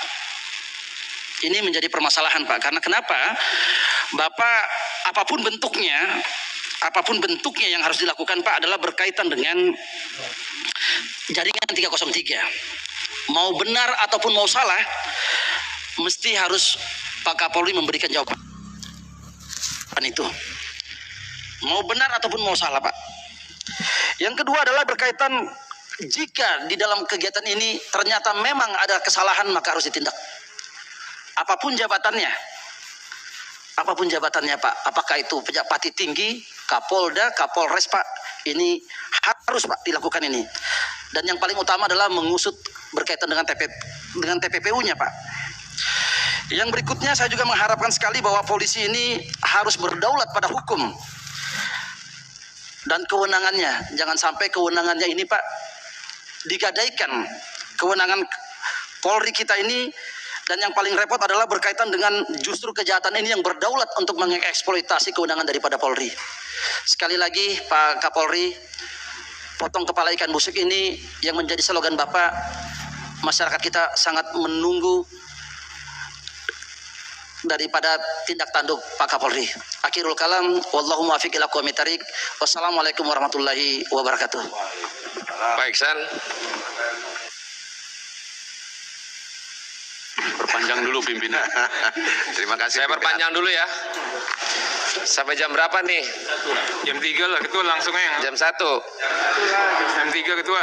Ini menjadi permasalahan Pak, karena kenapa? Bapak apapun bentuknya yang harus dilakukan Pak adalah berkaitan dengan jaringan 303. Mau benar ataupun mau salah, mesti harus Pak Kapolri memberikan jawaban itu. Mau benar ataupun mau salah Pak. Yang kedua adalah berkaitan jika di dalam kegiatan ini ternyata memang ada kesalahan, maka harus ditindak. Apapun jabatannya Pak, apakah itu pejabat tinggi, Kapolda, Kapolres Pak, ini harus Pak dilakukan ini. Dan yang paling utama adalah mengusut berkaitan dengan TPPU-nya Pak. Yang berikutnya saya juga mengharapkan sekali bahwa polisi ini harus berdaulat pada hukum dan kewenangannya. Jangan sampai kewenangannya ini Pak digadaikan, kewenangan Polri kita ini. Dan yang paling repot adalah berkaitan dengan justru kejahatan ini yang berdaulat untuk mengeksploitasi kewenangan daripada Polri. Sekali lagi Pak Kapolri, potong kepala ikan busuk ini yang menjadi slogan Bapak, masyarakat kita sangat menunggu daripada tindak tanduk Pak Kapolri. Akhirul kalam, wallahu muwaffiq ila aqwamit thariq. Wassalamualaikum warahmatullahi wabarakatuh. Baik, San. Perpanjang dulu pimpinan. Terima kasih. Saya perpanjang dulu ya. Sampai jam berapa nih? Jam 3 lah ketua, langsung aja. Jam 1. Jam 3 ketua.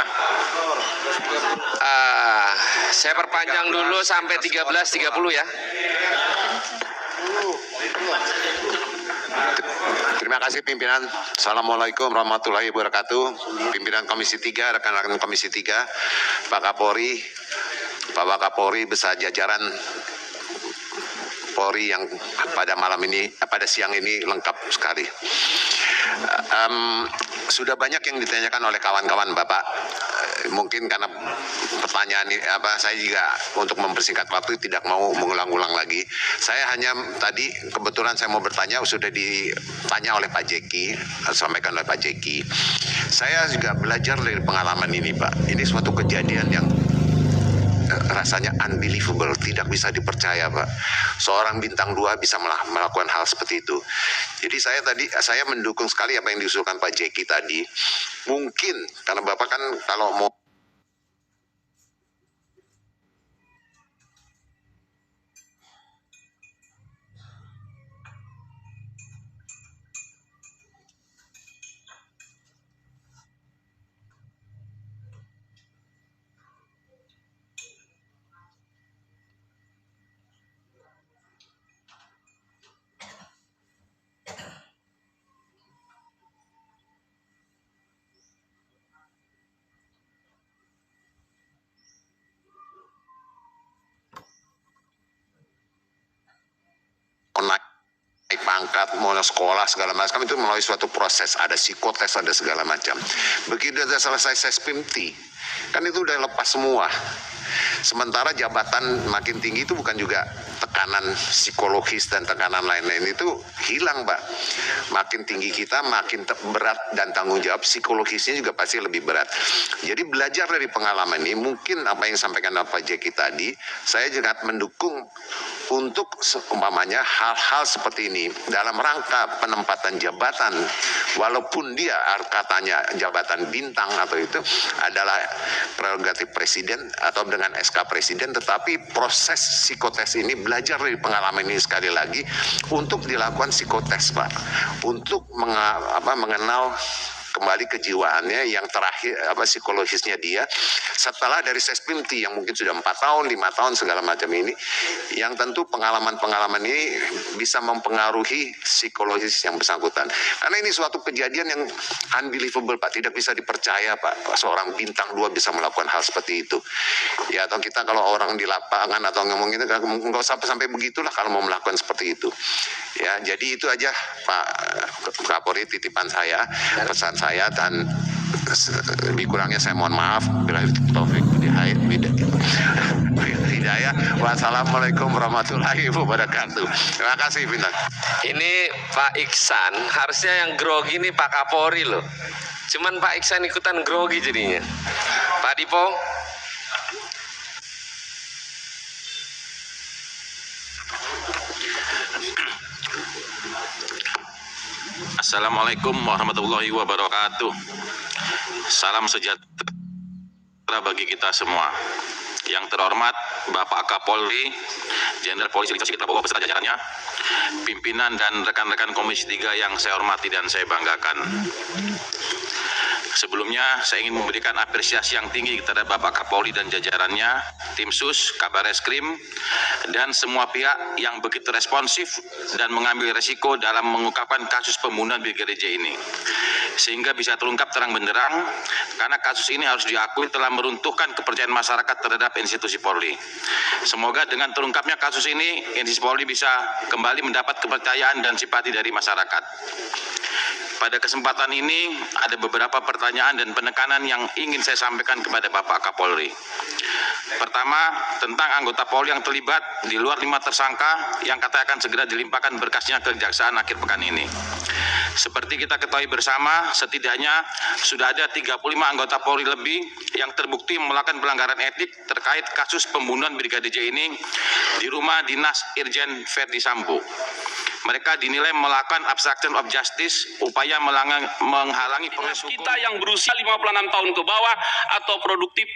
Saya perpanjang dulu sampai 13.30 ya. Terima kasih pimpinan. Assalamualaikum warahmatullahi wabarakatuh. Pimpinan Komisi 3, rekan-rekan Komisi 3, Pak Kapolri, Pak Wakapolri beserta jajaran Polri yang pada malam ini, pada siang ini lengkap sekali. Sudah banyak yang ditanyakan oleh kawan-kawan Bapak. Mungkin karena pertanyaan ini, saya juga untuk mempersingkat waktu tidak mau mengulang-ulang lagi. Saya hanya tadi kebetulan saya mau bertanya, sudah ditanya oleh Pak Jeki, sampaikan oleh Pak Jeki. Saya juga belajar dari pengalaman ini Pak. Ini suatu kejadian yang rasanya unbelievable, tidak bisa dipercaya Pak. Seorang bintang 2 bisa melakukan hal seperti itu. Jadi saya mendukung sekali apa yang diusulkan Pak Jeki tadi. Mungkin karena Bapak kan kalau mau naik pangkat, mau sekolah segala macam itu melalui suatu proses, ada psikotes, ada segala macam. Begitu sudah selesai Sespimti, kan itu udah lepas semua. Sementara jabatan makin tinggi itu bukan juga tekanan psikologis dan tekanan lain-lain itu hilang, Pak. Makin tinggi kita, makin berat dan tanggung jawab psikologisnya juga pasti lebih berat. Jadi belajar dari pengalaman ini, mungkin apa yang disampaikan Pak Jeki tadi, saya juga mendukung untuk umpamanya hal-hal seperti ini dalam rangka penempatan jabatan, walaupun dia katanya jabatan bintang atau itu adalah prerogatif presiden atau dengan SK presiden, tetapi proses psikotes ini belajar dari pengalaman ini sekali lagi untuk dilakukan psikotes, Pak, untuk mengenal kembali kejiwaannya yang terakhir psikologisnya dia setelah dari Sespimti yang mungkin sudah 4 tahun, 5 tahun segala macam ini, yang tentu pengalaman-pengalaman ini bisa mempengaruhi psikologis yang bersangkutan. Karena ini suatu kejadian yang unbelievable, Pak, tidak bisa dipercaya, Pak, seorang bintang 2 bisa melakukan hal seperti itu. Ya, atau kita kalau orang di lapangan atau ngomong itu nggak usah sampai begitulah kalau mau melakukan seperti itu. Ya, jadi itu aja Pak Kapolri titipan saya, pesan saya, dan lebih kurangnya saya mohon maaf. Bila taufik hidayah. Wassalamualaikum warahmatullahi wabarakatuh. Terima kasih, Bintang. Ini Pak Iksan, harusnya yang grogi ini Pak Kapolri loh. Cuman Pak Iksan ikutan grogi jadinya. Pak Dipo. Assalamualaikum warahmatullahi wabarakatuh. Salam sejahtera bagi kita semua. Yang terhormat Bapak Kapolri, Jenderal Polisi Listio Sigit Prabowo beserta jajarannya, pimpinan dan rekan-rekan Komisi 3 yang saya hormati dan saya banggakan. Sebelumnya saya ingin memberikan apresiasi yang tinggi kepada Bapak Kapolri dan jajarannya, tim sus, Kabar Reskrim, dan semua pihak yang begitu responsif dan mengambil resiko dalam mengungkapkan kasus pembunuhan Brigadir J ini. Sehingga bisa terungkap terang benderang, karena kasus ini harus diakui telah meruntuhkan kepercayaan masyarakat terhadap institusi Polri. Semoga dengan terungkapnya kasus ini, institusi Polri bisa kembali mendapat kepercayaan dan simpati dari masyarakat. Pada kesempatan ini ada beberapa pertanyaan dan penekanan yang ingin saya sampaikan kepada Bapak Kapolri. Pertama, tentang anggota Polri yang terlibat di luar 5 tersangka yang katanya akan segera dilimpahkan berkasnya ke Kejaksaan akhir pekan ini. Seperti kita ketahui bersama, setidaknya sudah ada 35 anggota Polri lebih yang terbukti melakukan pelanggaran etik terkait kasus pembunuhan Brigadir J ini di rumah dinas Irjen Verdi Sambo. Mereka dinilai melakukan obstruction of justice, upaya menghalangi proses hukum. Kita yang berusia 56 tahun ke bawah atau produktif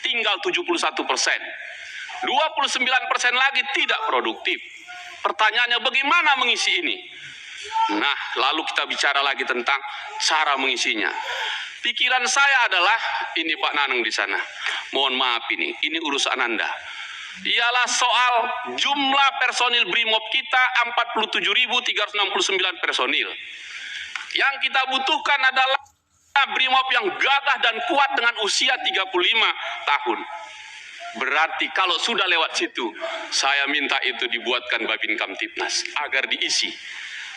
tinggal 71%. 29% lagi tidak produktif. Pertanyaannya bagaimana mengisi ini? Nah, lalu kita bicara lagi tentang cara mengisinya. Pikiran saya adalah, ini Pak Nanang di sana, mohon maaf ini urusan Anda. Ialah soal jumlah personil BRIMOB kita 47.369 personil. Yang kita butuhkan adalah BRIMOB yang gagah dan kuat dengan usia 35 tahun. Berarti kalau sudah lewat situ, saya minta itu dibuatkan Babin Kamtipnas agar diisi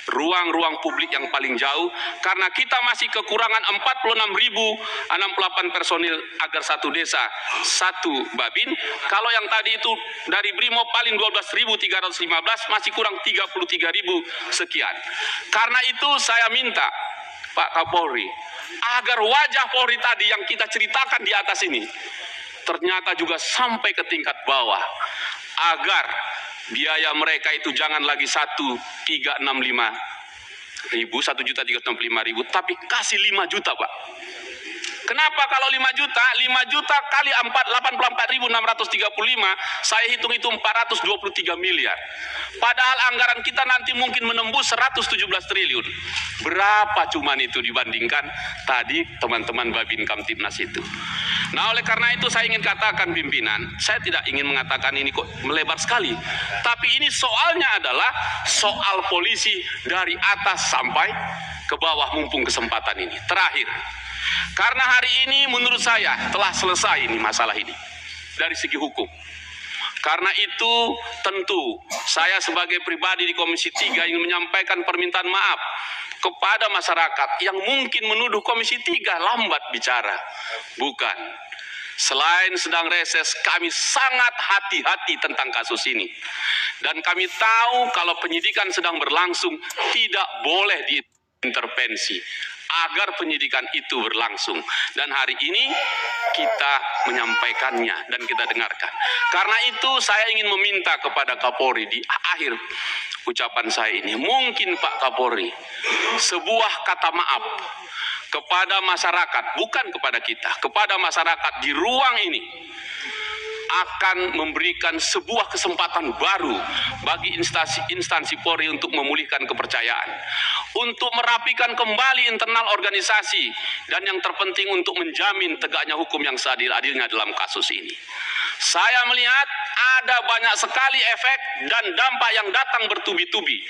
ruang-ruang publik yang paling jauh, karena kita masih kekurangan 46.068 personil agar satu desa satu babin. Kalau yang tadi itu dari BRIMOB paling 12.315, masih kurang 33.000 sekian. Karena itu saya minta Pak Kapolri agar wajah Polri tadi yang kita ceritakan di atas ini ternyata juga sampai ke tingkat bawah, agar biaya mereka itu jangan lagi 1.365.000, 1.365.000, tapi kasih 5 juta, Pak. Kenapa kalau 5 juta? 5 juta kali 84.635, saya hitung itu 423 miliar. Padahal anggaran kita nanti mungkin menembus 117 triliun. Berapa cuman itu dibandingkan tadi teman-teman Babin Kamtipnas itu. Nah, oleh karena itu saya ingin katakan pimpinan, saya tidak ingin mengatakan ini kok melebar sekali. Tapi ini soalnya adalah soal polisi dari atas sampai ke bawah, mumpung kesempatan ini. Terakhir, karena hari ini menurut saya telah selesai ini masalah ini dari segi hukum. Karena itu tentu saya sebagai pribadi di Komisi 3 ingin menyampaikan permintaan maaf kepada masyarakat yang mungkin menuduh Komisi 3 lambat bicara. Bukan. Selain sedang reses, kami sangat hati-hati tentang kasus ini. Dan kami tahu kalau penyidikan sedang berlangsung, tidak boleh diintervensi agar penyidikan itu berlangsung. Dan hari ini kita menyampaikannya dan kita dengarkan. Karena itu saya ingin meminta kepada Kapolri di akhir ucapan saya ini, mungkin Pak Kapolri, sebuah kata maaf kepada masyarakat, bukan kepada kita, kepada masyarakat di ruang ini, akan memberikan sebuah kesempatan baru bagi instansi Polri untuk memulihkan kepercayaan, untuk merapikan kembali internal organisasi, dan yang terpenting untuk menjamin tegaknya hukum yang seadil-adilnya dalam kasus ini. Saya melihat ada banyak sekali efek dan dampak yang datang bertubi-tubi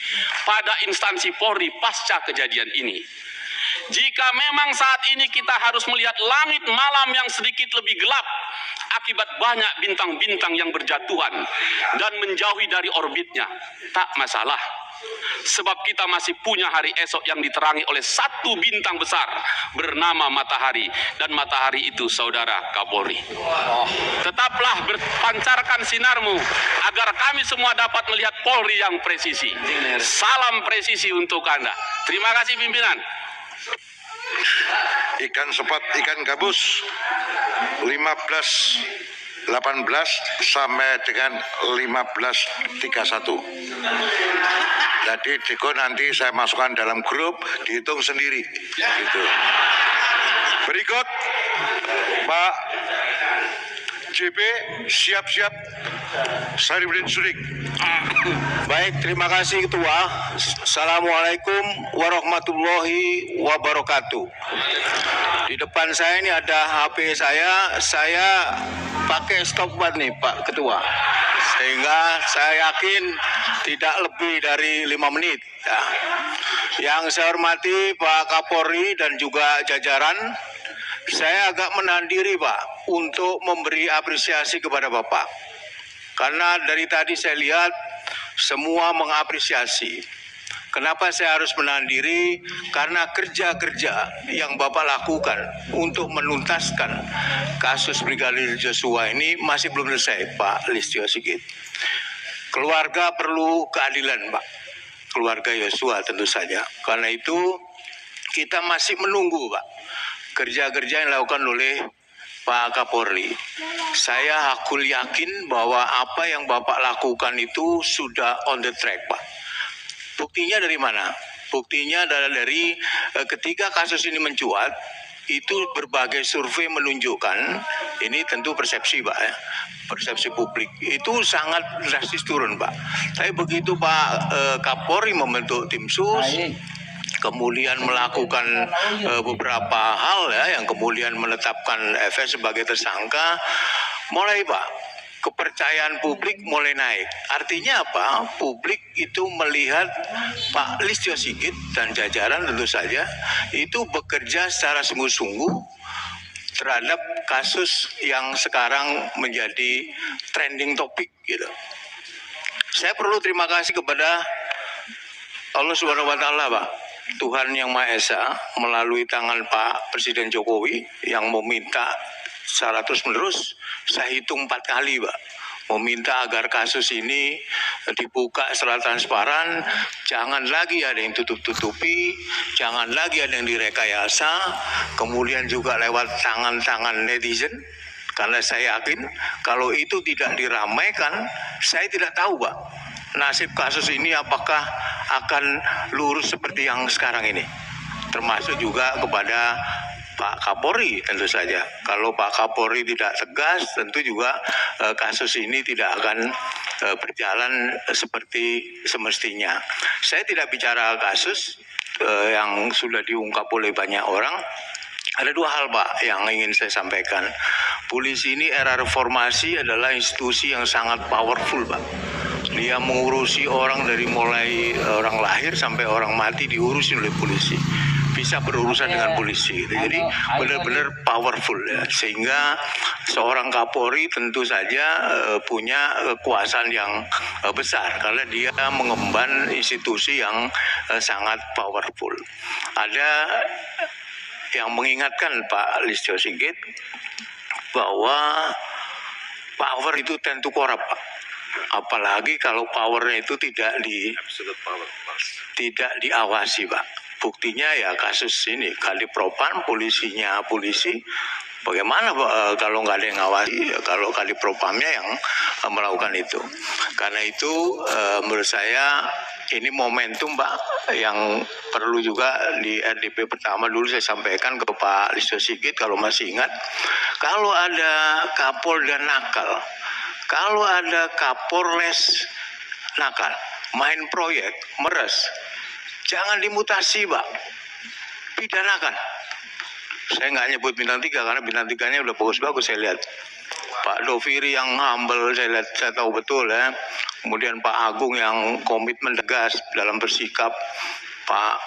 pada instansi Polri pasca kejadian ini. Jika memang saat ini kita harus melihat langit malam yang sedikit lebih gelap akibat banyak bintang-bintang yang berjatuhan dan menjauhi dari orbitnya, tak masalah. Sebab kita masih punya hari esok yang diterangi oleh satu bintang besar bernama matahari, dan matahari itu saudara Kapolri. Tetaplah berpancarkan sinarmu agar kami semua dapat melihat Polri yang presisi. Salam presisi untuk Anda. Terima kasih pimpinan. Ikan sepat, ikan gabus 15.18 sampai dengan 15.31. Jadi Diko nanti saya masukkan dalam grup, dihitung sendiri. Gitu. Berikut Pak JP, siap-siap. Sarifudin Sudik. Baik, terima kasih Ketua. Assalamualaikum warahmatullahi wabarakatuh. Di depan saya ini ada HP saya pakai stopwatch nih Pak Ketua. Sehingga saya yakin tidak lebih dari 5 menit. Ya. Yang saya hormati Pak Kapolri dan juga jajaran, saya agak menahan diri Pak untuk memberi apresiasi kepada Bapak. Karena dari tadi saya lihat semua mengapresiasi. Kenapa saya harus menahan diri? Karena kerja-kerja yang Bapak lakukan untuk menuntaskan kasus Brigadir Joshua ini masih belum selesai, Pak Listio Sigit. Keluarga perlu keadilan, Pak. Keluarga Joshua tentu saja. Karena itu kita masih menunggu, Pak, kerja-kerja yang dilakukan oleh Pak Kapolri. Saya hakul yakin bahwa apa yang Bapak lakukan itu sudah on the track, Pak. Buktinya dari mana? Buktinya adalah dari ketika kasus ini mencuat, itu berbagai survei menunjukkan, ini tentu persepsi Pak ya, persepsi publik, itu sangat drastis turun Pak. Tapi begitu Pak Kapolri membentuk tim sus, kemudian melakukan beberapa hal ya, yang kemudian menetapkan FS sebagai tersangka, mulai Pak kepercayaan publik mulai naik. Artinya apa? Publik itu melihat Pak Listio Sigit dan jajaran tentu saja itu bekerja secara sungguh-sungguh terhadap kasus yang sekarang menjadi trending topik gitu. Saya perlu terima kasih kepada Allah Subhanahu wa taala, Pak. Tuhan Yang Maha Esa melalui tangan Pak Presiden Jokowi yang meminta secara terus-menerus, saya hitung 4 kali, Pak, meminta agar kasus ini dibuka secara transparan, jangan lagi ada yang tutup-tutupi, jangan lagi ada yang direkayasa, kemudian juga lewat tangan-tangan netizen, karena saya yakin kalau itu tidak diramaikan, saya tidak tahu, Pak, nasib kasus ini apakah akan lurus seperti yang sekarang ini, termasuk juga kepada Pak Kapolri tentu saja. Kalau Pak Kapolri tidak tegas, tentu juga kasus ini tidak akan berjalan seperti semestinya. Saya tidak bicara kasus yang sudah diungkap oleh banyak orang. Ada 2 hal Pak yang ingin saya sampaikan. Polisi ini era reformasi adalah institusi yang sangat powerful Pak. Dia mengurusi orang dari mulai orang lahir sampai orang mati diurusin oleh polisi. Bisa berurusan dengan polisi gitu. Jadi benar-benar powerful ya, sehingga seorang Kapolri tentu saja punya kekuasaan yang besar karena dia mengemban institusi yang sangat powerful. Ada yang mengingatkan Pak Listio Sigit bahwa power itu tentu korup, Pak. Apalagi kalau powernya itu tidak diawasi, Pak. Buktinya ya kasus ini, Kadipropam, polisinya polisi. Bagaimana kalau nggak ada yang ngawasi, kalau Kadipropamnya yang melakukan itu. Karena itu menurut saya ini momentum, Pak, yang perlu juga di RDP pertama dulu saya sampaikan ke Pak Listio Sigit kalau masih ingat. Kalau ada Kapolda nakal, kalau ada Kapolres nakal, main proyek, meres, jangan dimutasi, Pak, pidanakan. Saya nggak nyebut bintang 3 karena bintang 3-nya udah bagus-bagus saya lihat. Pak Doviri yang humble saya lihat, saya tahu betul ya. Kemudian Pak Agung yang komitmen tegas dalam bersikap. Pak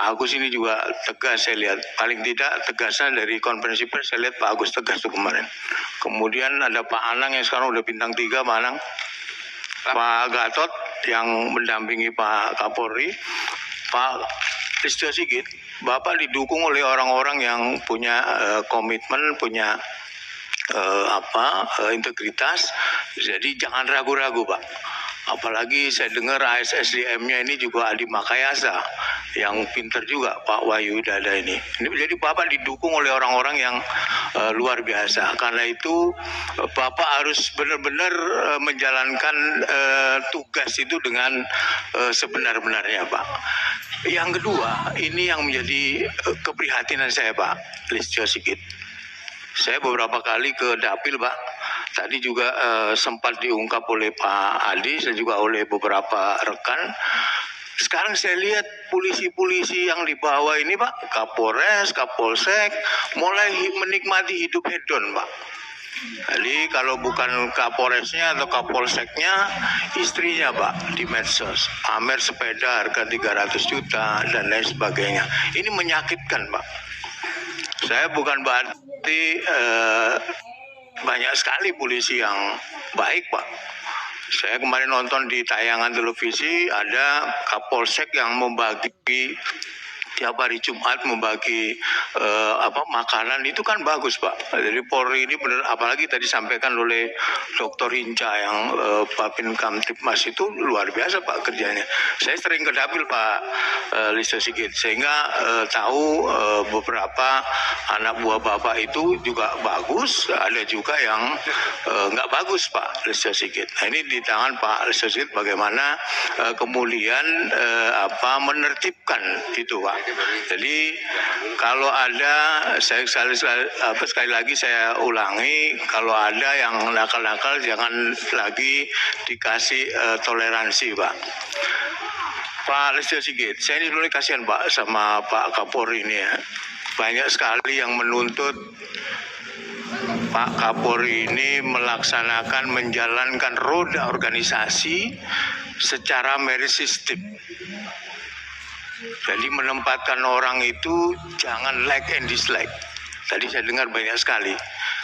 Agus ini juga tegas saya lihat. Paling tidak tegasnya dari konferensi pers saya lihat Pak Agus tegas tuh kemarin. Kemudian ada Pak Anang yang sekarang udah bintang 3, Pak Anang. Pak Gatot yang mendampingi Pak Kapolri. Pak Listio Sigit, Bapak didukung oleh orang-orang yang punya komitmen, punya integritas. Jadi jangan ragu-ragu, Pak. Apalagi saya dengar ASSDM-nya ini juga Adi Makayasa yang pinter juga, Pak Wahyu Dada ini. Ini jadi Bapak didukung oleh orang-orang yang luar biasa. Karena itu Bapak harus benar-benar menjalankan tugas itu dengan sebenar-benarnya, Pak. Yang kedua, ini yang menjadi keprihatinan saya, Pak Listio Sigit. Saya beberapa kali ke Dapil, Pak. Tadi juga sempat diungkap oleh Pak Adi, dan juga oleh beberapa rekan. Sekarang saya lihat polisi-polisi yang di bawah ini, Pak, Kapolres, Kapolsek, mulai menikmati hidup hedon, Pak. Jadi kalau bukan Kapolresnya atau Kapolseknya, istrinya, Pak, di medsos. Pamer sepeda harga 300 juta dan lain sebagainya. Ini menyakitkan, Pak. Saya bukan berarti banyak sekali polisi yang baik, Pak. Saya kemarin nonton di tayangan televisi ada Kapolsek yang membagi tiap hari Jumat membagi makanan, itu kan bagus, Pak. Jadi Polri ini benar, apalagi tadi sampaikan oleh Dr. Hinca yang Babin Kamtipmas itu luar biasa, Pak, kerjanya. Saya sering ke Dapil, Pak Listio Sigit, sehingga tahu beberapa anak buah Bapak itu juga bagus, ada juga yang nggak bagus, Pak Listio Sigit. Nah, ini di tangan Pak Listio Sigit bagaimana kemudian menertibkan itu, Pak. Jadi kalau ada, saya sekali lagi saya ulangi, kalau ada yang nakal-nakal jangan lagi dikasih toleransi, Pak. Pak Listio Sigit, saya ini sebenarnya kasihan, Pak, sama Pak Kapolri ini ya. Banyak sekali yang menuntut Pak Kapolri ini melaksanakan, menjalankan roda organisasi secara merit system. Jadi menempatkan orang itu jangan like and dislike. Tadi saya dengar banyak sekali.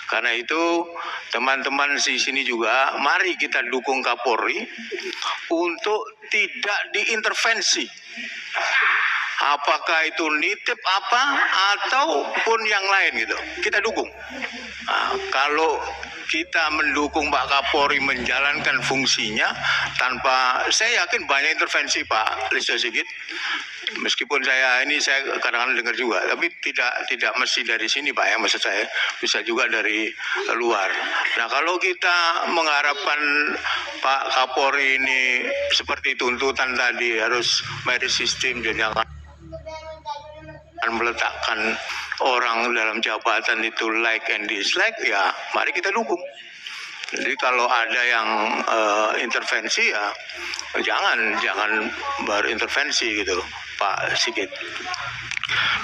Karena itu teman-teman di sini juga, mari kita dukung Kapolri untuk tidak diintervensi. Apakah itu nitip ataupun yang lain gitu, kita dukung. Nah, kalau kita mendukung Pak Kapolri menjalankan fungsinya tanpa, saya yakin banyak intervensi Pak Listio Sigit. Meskipun saya kadang-kadang dengar juga, tapi tidak mesti dari sini, Pak, ya, maksud saya bisa juga dari luar. Nah, kalau kita mengharapkan Pak Kapolri ini seperti tuntutan tadi harus merit system dan jangan meletakkan orang dalam jabatan itu like and dislike, ya mari kita dukung. Jadi kalau ada yang intervensi, ya jangan berintervensi gitu, Pak Sigit.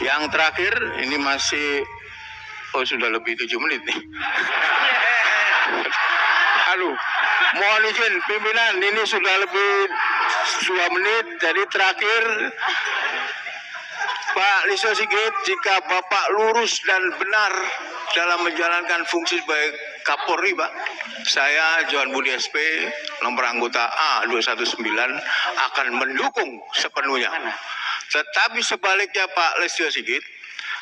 Yang terakhir ini masih sudah lebih 7 menit nih. Aduh, mohon izin pimpinan, ini sudah lebih 2 menit. Jadi terakhir, Pak Listio Sigit, jika Bapak lurus dan benar dalam menjalankan fungsi sebagai Kapolri, Pak, saya Johan Budi SP, nomor anggota A219, akan mendukung sepenuhnya. Tetapi sebaliknya Pak Listio Sigit,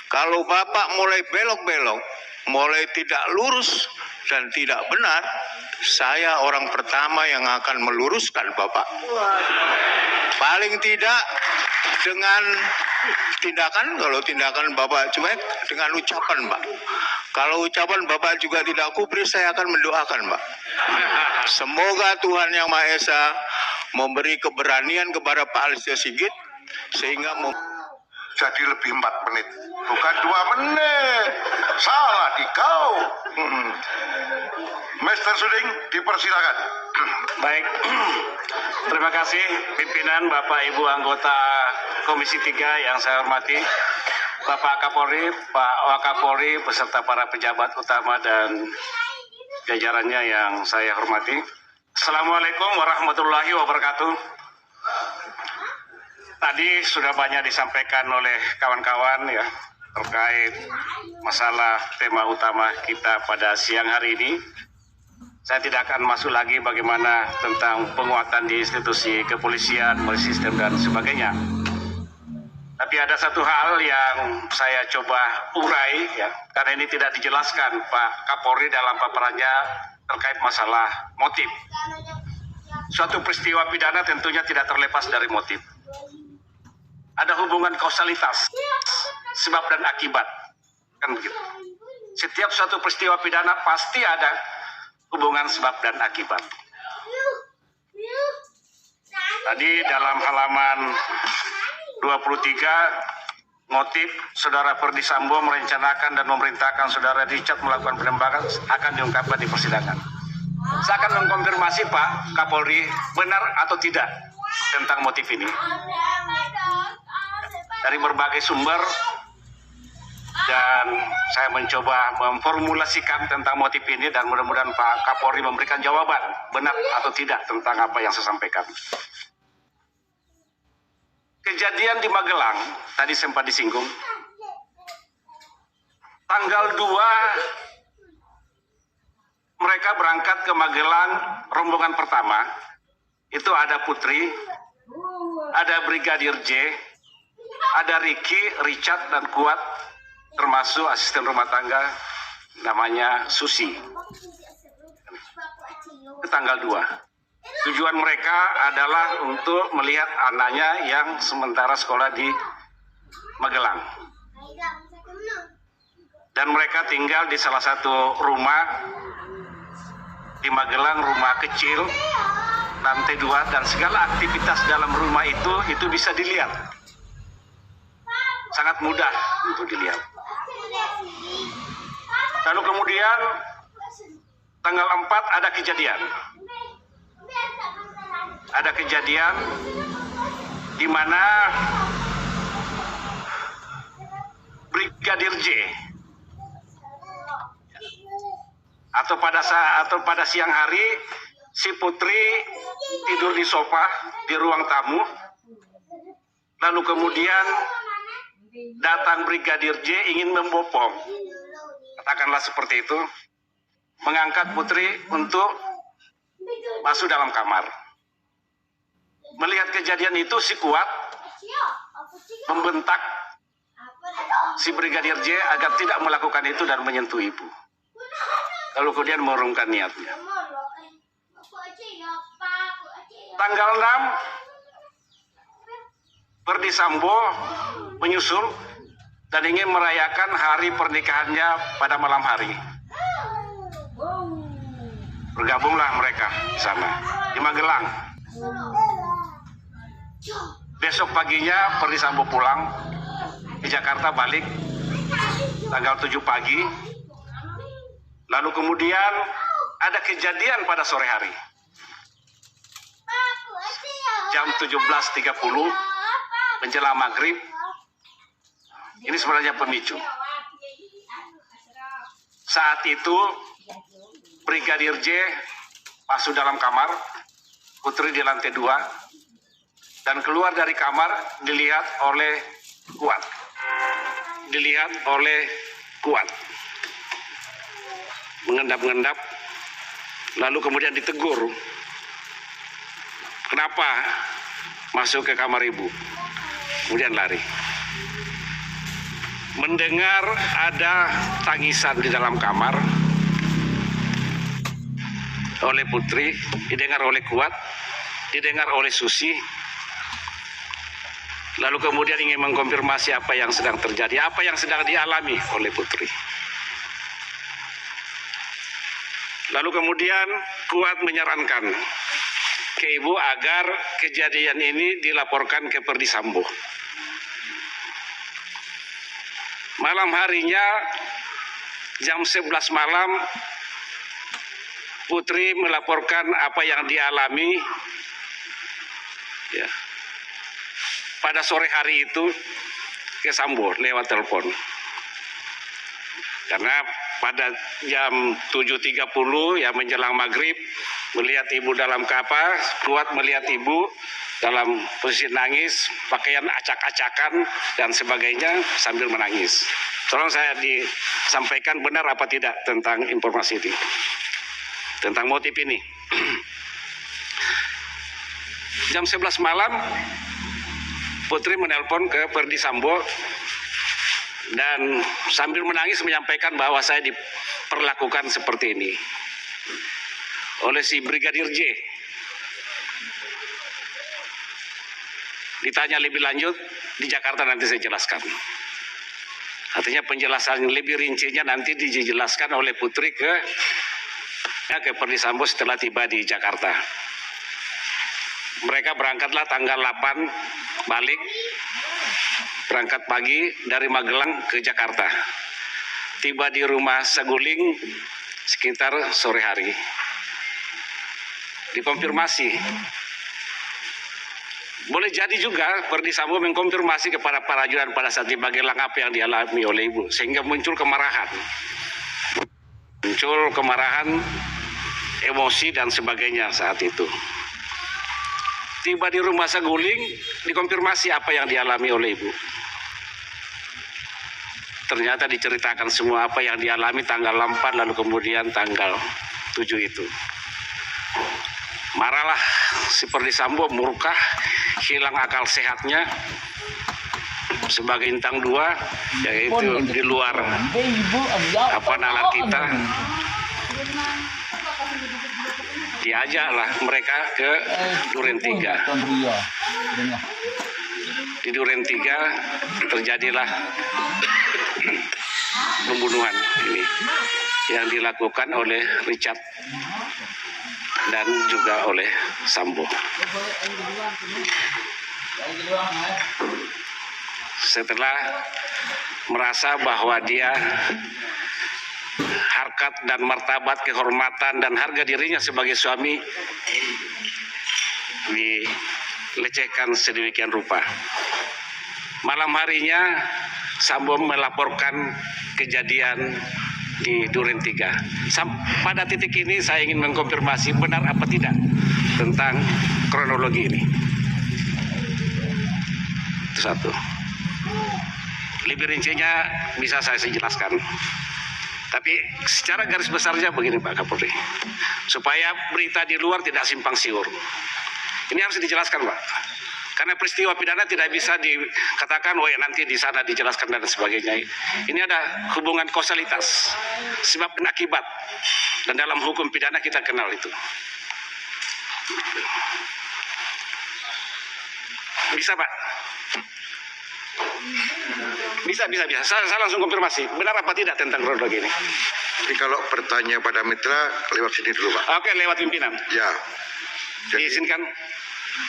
Kalau Bapak mulai belok-belok, mulai tidak lurus dan tidak benar, saya orang pertama yang akan meluruskan Bapak. Paling tidak dengan tindakan, kalau tindakan Bapak cuek, dengan ucapan, Pak. Kalau ucapan Bapak juga tidak kubris, saya akan mendoakan, Pak. Semoga Tuhan Yang Maha Esa memberi keberanian kepada Pak Alistia Sigit sehingga jadi lebih 4 menit, bukan 2 menit. Salah di kau. Mr. Suding, dipersilakan. Baik, terima kasih pimpinan Bapak Ibu anggota Komisi 3 yang saya hormati, Bapak Kapolri, Pak Wakapolri, beserta para pejabat utama dan jajarannya yang saya hormati. Assalamualaikum warahmatullahi wabarakatuh. Tadi sudah banyak disampaikan oleh kawan-kawan ya terkait masalah tema utama kita pada siang hari ini. Saya tidak akan masuk lagi bagaimana tentang penguatan di institusi kepolisian, sistem dan sebagainya. Tapi ada satu hal yang saya coba urai ya, karena ini tidak dijelaskan Pak Kapolri dalam paparannya terkait masalah motif. Suatu peristiwa pidana tentunya tidak terlepas dari motif. Ada hubungan kausalitas, sebab dan akibat, kan begitu. Setiap suatu peristiwa pidana pasti ada hubungan sebab dan akibat. Tadi dalam halaman 23, motif Saudara Ferdy Sambo merencanakan dan memerintahkan Saudara Richard melakukan penembakan akan diungkapkan di persidangan. Saya akan mengkonfirmasi Pak Kapolri benar atau tidak tentang motif ini. Dari berbagai sumber dan saya mencoba memformulasikan tentang motif ini dan mudah-mudahan Pak Kapolri memberikan jawaban benar atau tidak tentang apa yang saya sampaikan. Kejadian di Magelang tadi sempat disinggung. Tanggal 2 mereka berangkat ke Magelang, rombongan pertama itu ada Putri, ada Brigadir J, ada Ricky, Richard, dan Kuat, termasuk asisten rumah tangga namanya Susi. Itu tanggal 2. Tujuan mereka adalah untuk melihat anaknya yang sementara sekolah di Magelang. Dan mereka tinggal di salah satu rumah di Magelang, rumah kecil, lantai 2, dan segala aktivitas dalam rumah itu bisa dilihat. Sangat mudah untuk dilihat. Lalu kemudian tanggal 4 ada kejadian. Ada kejadian di mana Brigadir J atau pada siang hari si Putri tidur di sofa di ruang tamu. Lalu kemudian datang Brigadir J ingin membopong, katakanlah seperti itu, mengangkat Putri untuk masuk dalam kamar. Melihat kejadian itu si Kuat membentak si Brigadir J agar tidak melakukan itu dan menyentuh ibu. Lalu kemudian mengurungkan niatnya. Tanggal 6 Ferdy Sambo menyusul dan ingin merayakan hari pernikahannya pada malam hari. Bergabunglah mereka di sana, di Magelang. Besok paginya Ferdy Sambo pulang di Jakarta, balik tanggal 7 pagi. Lalu kemudian ada kejadian pada sore hari. Jam 17.30 menjelang maghrib. Ini sebenarnya pemicu. Saat itu Brigadir J masuk dalam kamar, Putri di lantai 2, dan keluar dari kamar dilihat oleh Kuat. Mengendap-endap, lalu kemudian ditegur. Kenapa masuk ke kamar ibu? Kemudian lari. mendengar ada tangisan di dalam kamar oleh Putri, didengar oleh Kuat, didengar oleh Susi, lalu kemudian ingin mengkonfirmasi apa yang sedang terjadi, apa yang sedang dialami oleh Putri. Lalu kemudian Kuat menyarankan ke Ibu agar kejadian ini dilaporkan ke Perdi Sambo. Malam harinya jam 11 malam Putri melaporkan apa yang dialami ya, pada sore hari itu ke Sambo lewat telepon. Karena pada jam 7.30 ya menjelang maghrib melihat ibu dalam kapal, Kuat melihat ibu dalam posisi nangis, pakaian acak-acakan dan sebagainya sambil menangis. Tolong saya disampaikan benar apa tidak tentang informasi ini, tentang motif ini. Jam 11 malam Putri menelpon ke Perdi Sambo dan sambil menangis menyampaikan bahwa saya diperlakukan seperti ini oleh si Brigadir J. Ditanya lebih lanjut di Jakarta nanti saya jelaskan. Artinya penjelasan lebih rincinya nanti dijelaskan oleh Putri ke Perdi Sambo setelah tiba di Jakarta. Mereka berangkatlah tanggal 8 balik, berangkat pagi dari Magelang ke Jakarta. Tiba di rumah Saguling sekitar sore hari. Dikonfirmasi. Boleh jadi juga Perdi Sambo mengkonfirmasi kepada para ajudan pada saat di Magelang apa yang dialami oleh ibu, sehingga muncul kemarahan. Muncul kemarahan, emosi dan sebagainya saat itu. Tiba di rumah Saguling, dikonfirmasi apa yang dialami oleh ibu. Ternyata diceritakan semua apa yang dialami tanggal 4 lalu kemudian tanggal 7 itu. Marahlah si Perdi Sambo, murka, hilang akal sehatnya sebagai bintang 2, yaitu di luar nalar kita. Diajaklah mereka ke Duren 3. Di Duren 3 terjadilah pembunuhan ini yang dilakukan oleh Richard dan juga oleh Sambo. Setelah merasa bahwa dia harkat dan martabat, kehormatan dan harga dirinya sebagai suami dilecehkan sedemikian rupa. Malam harinya Sambo melaporkan kejadian di Duren 3. Pada titik ini saya ingin mengkonfirmasi benar apa tidak tentang kronologi ini. Itu satu. Lebih rincinya bisa saya jelaskan. Tapi secara garis besarnya begini Pak Kapolri, supaya berita di luar tidak simpang siur. Ini harus dijelaskan Pak, karena peristiwa pidana tidak bisa dikatakan, oh ya nanti di sana dijelaskan dan sebagainya. Ini ada hubungan kausalitas, sebab dan akibat, dan dalam hukum pidana kita kenal itu. Bisa Pak? Bisa. Saya langsung konfirmasi. Benar apa tidak tentang kronologi ini? Jadi kalau bertanya pada mitra, lewat sini dulu Pak. Oke, lewat pimpinan. Ya. Diizinkan.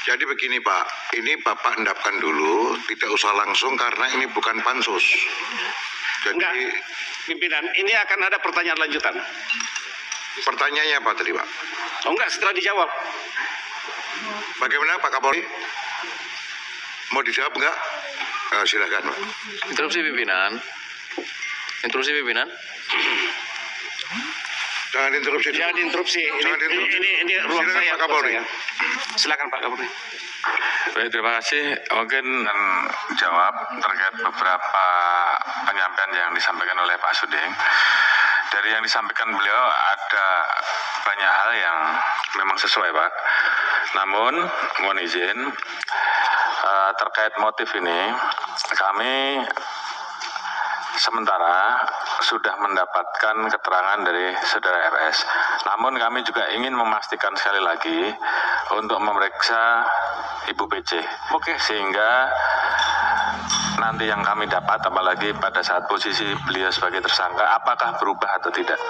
Jadi begini Pak, ini Bapak endapkan dulu, tidak usah langsung karena ini bukan pansus. Jadi, enggak, pimpinan, ini akan ada pertanyaan lanjutan. Pertanyaannya apa tadi Pak? Oh enggak, setelah dijawab. Bagaimana Pak Kapolri? Mau dijawab enggak? Silakan Pak. Interupsi pimpinan. Jangan diinterupsi. Jangan diinterupsi. Ini ruang saya. Pak Kapolri. Silakan Pak Kapolri. Baik, terima kasih. Mungkin jawab terkait beberapa penyampaian yang disampaikan oleh Pak Suding. Dari yang disampaikan beliau ada banyak hal yang memang sesuai Pak. Namun mohon izin terkait motif ini kami sementara sudah mendapatkan keterangan dari saudara RS. Namun kami juga ingin memastikan sekali lagi untuk memeriksa Ibu PC. Sehingga nanti yang kami dapat, apalagi pada saat posisi beliau sebagai tersangka, apakah berubah atau tidak.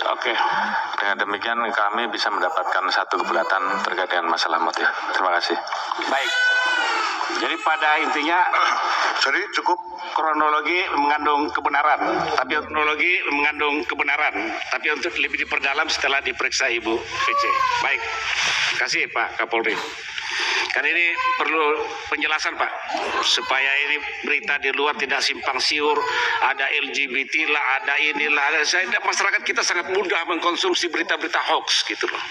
Dengan demikian kami bisa mendapatkan satu keberatan terkait dengan masalah motif. Terima kasih. Baik. Jadi pada intinya jadi cukup kronologi mengandung kebenaran, tapi untuk lebih diperdalam setelah diperiksa Ibu PC. Baik. Terima kasih Pak Kapolri. Karena ini perlu penjelasan Pak, supaya ini berita di luar tidak simpang siur, ada LGBT lah, ada inilah, masyarakat kita sangat mudah mengkonsumsi berita-berita hoax gitu loh.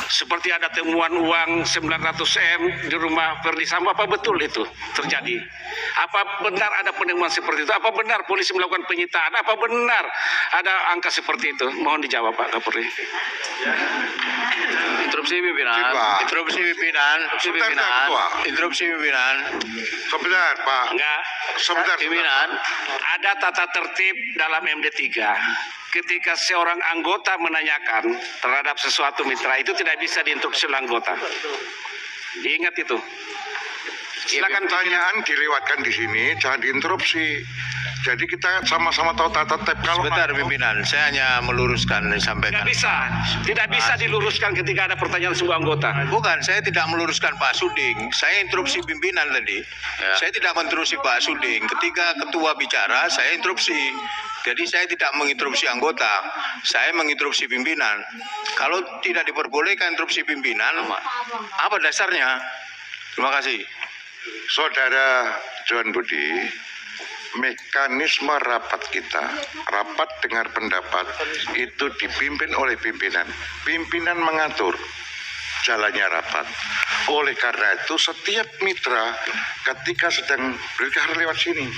Seperti ada temuan uang 900M di rumah Verdi Sambo, apa betul itu terjadi? Apa benar ada penemuan seperti itu? Apa benar polisi melakukan penyitaan? Apa benar ada angka seperti itu? Mohon dijawab Pak Kapolri. Interupsi pimpinan. Sebentar Pak. Enggak. Sebentar. Pimpinan. Ada tata tertib dalam MD3. Ketika seorang anggota menanyakan terhadap sesuatu mitra, itu tidak bisa diinstruksi oleh anggota. Diingat itu. Silakan pertanyaan dilewatkan di sini, jangan diinterupsi. Jadi kita sama-sama tahu tata tertib. Sebentar pimpinan, saya hanya meluruskan disampaikan. Tidak bisa diluruskan ketika ada pertanyaan sebuah anggota. Bukan, saya tidak meluruskan Pak Suding. Saya interupsi pimpinan tadi. Saya tidak menteruskan Pak Suding. Ketika ketua bicara, saya interupsi. Jadi saya tidak menginterupsi anggota, saya menginterupsi pimpinan. Kalau tidak diperbolehkan interupsi pimpinan, apa dasarnya? Terima kasih. Saudara Johan Budi, mekanisme rapat kita, rapat dengar pendapat, itu dipimpin oleh pimpinan. Pimpinan mengatur jalannya rapat. Oleh karena itu, setiap mitra ketika sedang berbicara lewat sini,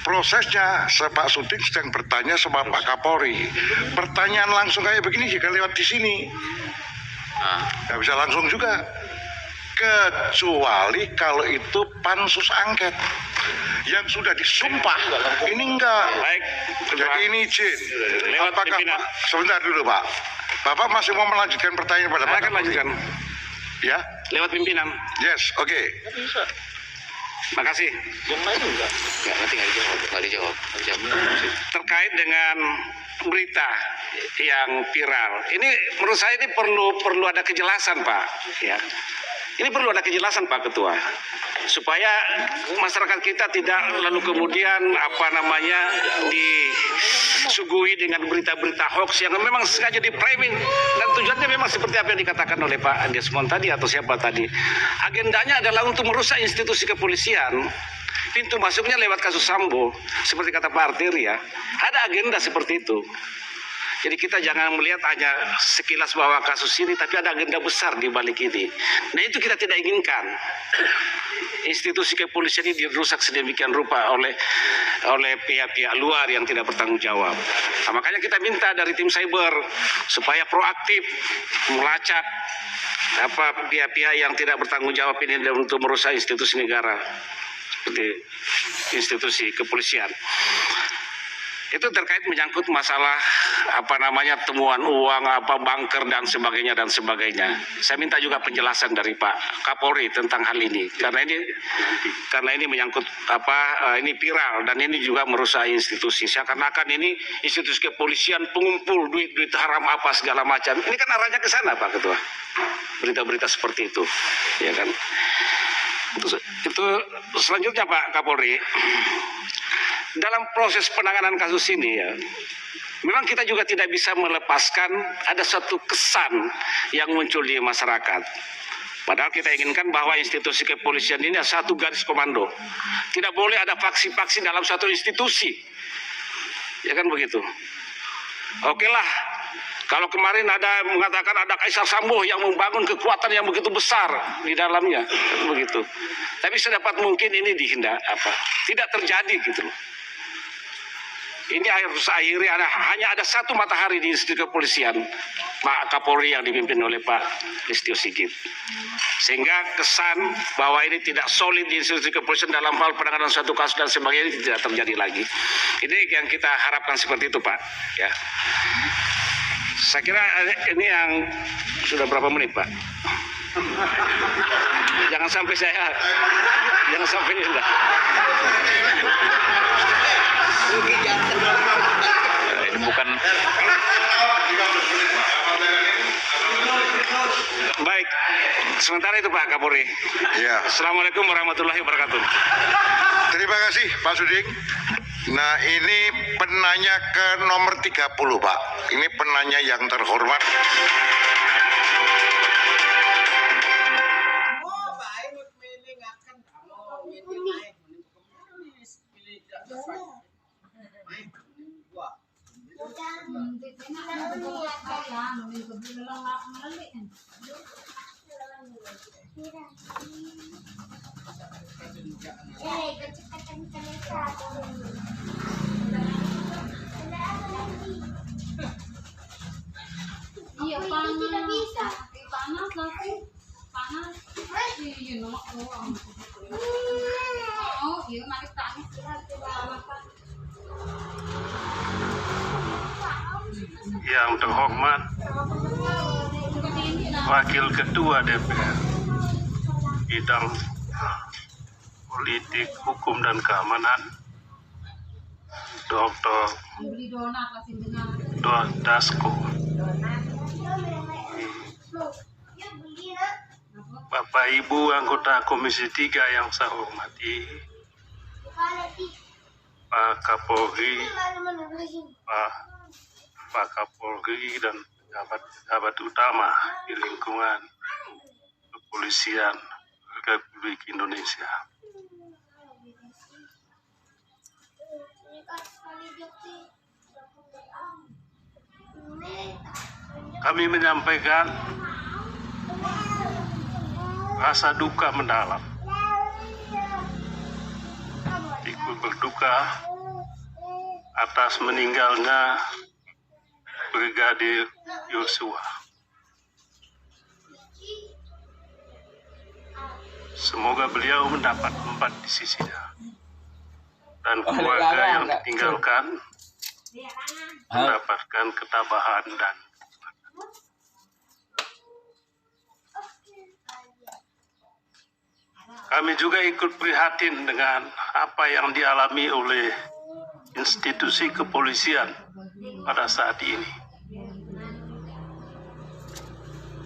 prosesnya Pak Suding sedang bertanya sama Pak Kapolri. Pertanyaan langsung kayak begini jika lewat di sini, nggak bisa langsung juga. Kecuali kalau itu pansus angket yang sudah disumpah, ini enggak. Baik. Jadi ini izin. Lewat apakah pimpinan. Pak, sebentar dulu Pak. Bapak masih mau melanjutkan pertanyaan pada Pak? Akan lanjutkan. Ya. Lewat pimpinan. Yes, oke. Makasih. Nggak dijawab. Terkait dengan berita yang viral, ini menurut saya ini perlu ada kejelasan Pak. Ya, ini perlu ada kejelasan Pak Ketua, supaya masyarakat kita tidak lalu kemudian disuguhi dengan berita-berita hoax yang memang sengaja di-framing dan tujuannya memang seperti apa yang dikatakan oleh Pak Desmond tadi atau siapa tadi. Agendanya adalah untuk merusak institusi kepolisian. Pintu masuknya lewat kasus Sambo, seperti kata Pak Arteri ya. Ada agenda seperti itu. Jadi kita jangan melihat hanya sekilas bahwa kasus ini, tapi ada agenda besar di balik ini. Nah itu kita tidak inginkan. Institusi kepolisian ini dirusak sedemikian rupa oleh pihak-pihak luar yang tidak bertanggung jawab. Nah, makanya kita minta dari tim cyber supaya proaktif melacak pihak-pihak yang tidak bertanggung jawab ini untuk merusak institusi negara seperti institusi kepolisian. Itu terkait menyangkut masalah temuan uang, banker dan sebagainya. Saya minta juga penjelasan dari Pak Kapolri tentang hal ini karena ini menyangkut ini viral dan ini juga merusak institusi. Seakan-akan ini institusi kepolisian pengumpul duit haram apa segala macam. Ini kan arahnya ke sana Pak Ketua. Berita-berita seperti itu, ya kan. Itu selanjutnya Pak Kapolri. Dalam proses penanganan kasus ini ya, memang kita juga tidak bisa melepaskan ada suatu kesan yang muncul di masyarakat. Padahal kita inginkan bahwa institusi kepolisian ini ada satu garis komando. Tidak boleh ada faksi-faksi dalam satu institusi. Ya kan begitu. Oke lah, kalau kemarin ada mengatakan ada Kaisar Sambo yang membangun kekuatan yang begitu besar di dalamnya, begitu. Tapi sedapat mungkin ini tidak terjadi gitu loh. Ini harus akhirnya hanya ada satu matahari di institusi kepolisian, Pak Kapolri yang dipimpin oleh Pak Listio Sigit. Sehingga kesan bahwa ini tidak solid di institusi kepolisian dalam hal penanganan suatu kasus dan sebagainya ini tidak terjadi lagi. Ini yang kita harapkan seperti itu, Pak. Ya. Saya kira ini yang sudah berapa menit, Pak? Jangan sampai ini enggak. Ini bukan. Baik, sementara itu Pak Kapolri. Ya. Assalamualaikum warahmatullahi wabarakatuh. Terima kasih Pak Suding. Nah, ini penanya ke nomor 30, Pak. Ini penanya yang terhormat. Iya, panas. Tidak bisa. Panas nanti. Panas. Iya, nomor oh, iya, mari panas. Yang terhormat Wakil Ketua DPR bidang politik, hukum dan keamanan, Dr. Dasko, Bapak Ibu anggota Komisi 3 yang saya hormati, Pak Kapolri, Pak Kapolri dan pejabat utama di lingkungan kepolisian Republik Indonesia. Kami menyampaikan rasa duka mendalam, ikut berduka atas meninggalnya Brigadir Yosua. Semoga beliau mendapat tempat di sisinya dan keluarga yang ditinggalkan mendapatkan ketabahan dan kami juga ikut prihatin dengan apa yang dialami oleh institusi kepolisian pada saat ini.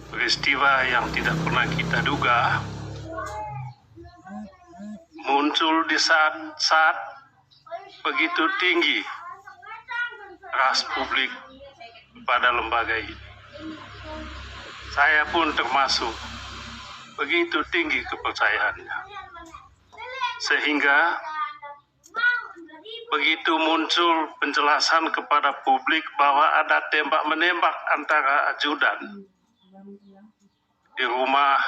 Peristiwa yang tidak pernah kita duga muncul di saat begitu tinggi trust publik kepada lembaga ini. Saya pun termasuk begitu tinggi kepercayaannya. Sehingga begitu muncul penjelasan kepada publik bahwa ada tembak-menembak antara ajudan di rumah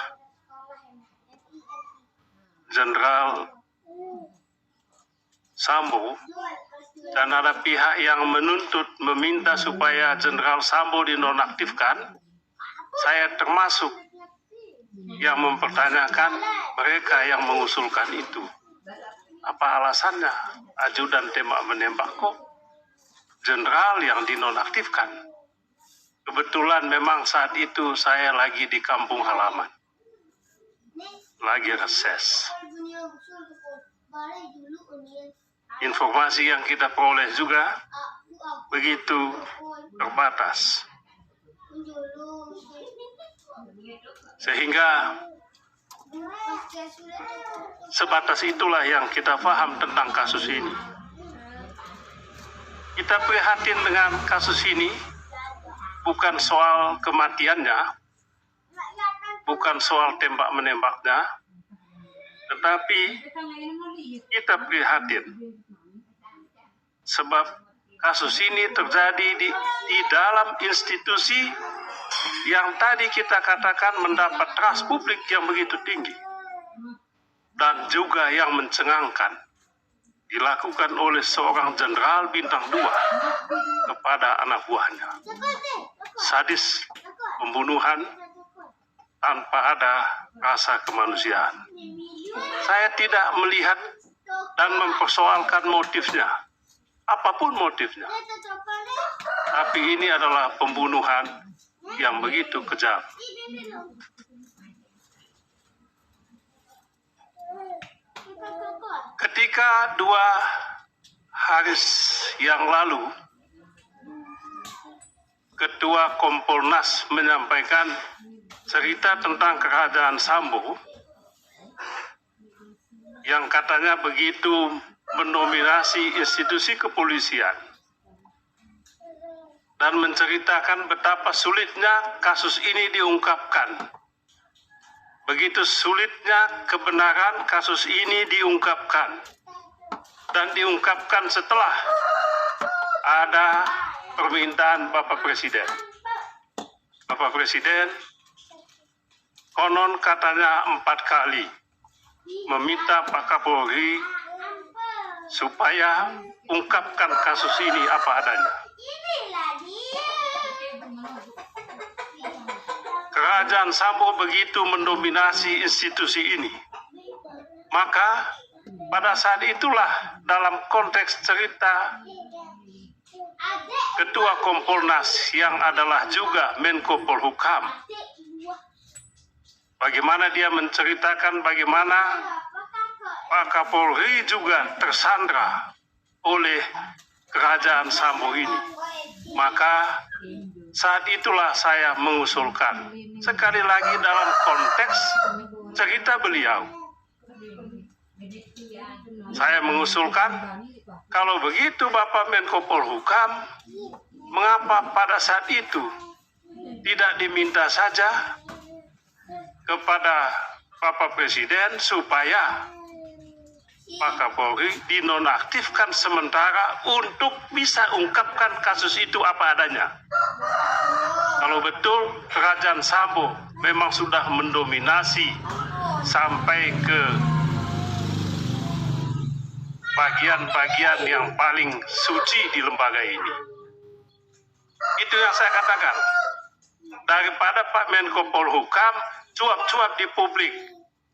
Jenderal Sambo, dan ada pihak yang menuntut meminta supaya Jenderal Sambo dinonaktifkan. Saya termasuk yang mempertanyakan mereka yang mengusulkan itu. Apa alasannya? Ajudan tembak-menembak kok Jenderal yang dinonaktifkan. Kebetulan memang saat itu saya lagi di kampung halaman, lagi reses. Informasi yang kita peroleh juga begitu terbatas. Sehingga sebatas itulah yang kita paham tentang kasus ini. Kita prihatin dengan kasus ini, bukan soal kematiannya, bukan soal tembak-menembaknya, tetapi kita prihatin sebab kasus ini terjadi di dalam institusi yang tadi kita katakan mendapat trust publik yang begitu tinggi dan juga yang mencengangkan. dilakukan oleh seorang jenderal bintang 2 kepada anak buahnya. Sadis, pembunuhan tanpa ada rasa kemanusiaan. Saya tidak melihat dan mempersoalkan motifnya, apapun motifnya. Tapi ini adalah pembunuhan yang begitu kejam. Ketika 2 hari yang lalu, Ketua Kompolnas menyampaikan cerita tentang kerajaan Sambo yang katanya begitu mendominasi institusi kepolisian dan menceritakan betapa sulitnya kasus ini diungkapkan. Begitu sulitnya kebenaran kasus ini diungkapkan, dan diungkapkan setelah ada permintaan Bapak Presiden. Bapak Presiden konon katanya 4 kali meminta Pak Kapolri supaya ungkapkan kasus ini apa adanya. Kerajaan Sambo begitu mendominasi institusi ini. Maka pada saat itulah dalam konteks cerita Ketua Kompolnas yang adalah juga Menko Polhukam, bagaimana dia menceritakan bagaimana Pak Kapolri juga tersandra oleh kerajaan Sambo ini. Maka saat itulah saya mengusulkan, sekali lagi dalam konteks cerita beliau, saya mengusulkan, kalau begitu Bapak Menko Polhukam, mengapa pada saat itu tidak diminta saja kepada Bapak Presiden supaya Pak Kapolri dinonaktifkan sementara untuk bisa ungkapkan kasus itu apa adanya. Kalau betul kerajaan Sambo memang sudah mendominasi sampai ke bagian-bagian yang paling suci di lembaga ini. Itu yang saya katakan. Daripada Pak Menko Polhukam cuap-cuap di publik,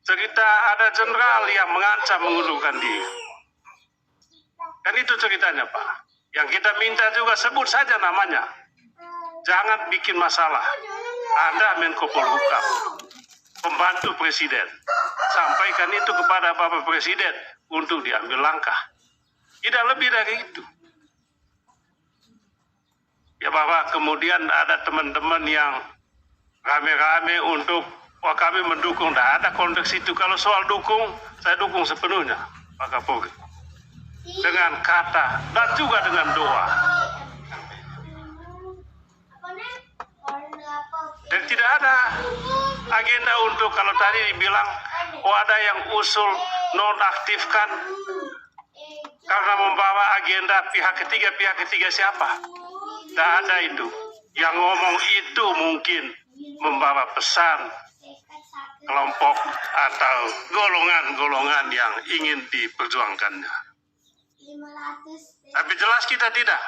cerita ada jenderal yang mengancam mengundurkan diri. Kan itu ceritanya, Pak. Yang kita minta juga sebut saja namanya. Jangan bikin masalah. Anda Menko Polhukam, pembantu Presiden. Sampaikan itu kepada Bapak Presiden untuk diambil langkah. Tidak lebih dari itu. Ya Bapak, kemudian ada teman-teman yang rame-rame untuk wah kami mendukung. Tidak ada konteks itu. Kalau soal dukung, saya dukung sepenuhnya Pak Kapolri. Dengan kata dan juga dengan doa. Dan tidak ada agenda untuk, kalau tadi dibilang oh ada yang usul nonaktifkan karena membawa agenda pihak ketiga siapa? Tidak ada itu. Yang ngomong itu mungkin membawa pesan kelompok atau golongan-golongan yang ingin diperjuangkannya. Tapi jelas kita tidak.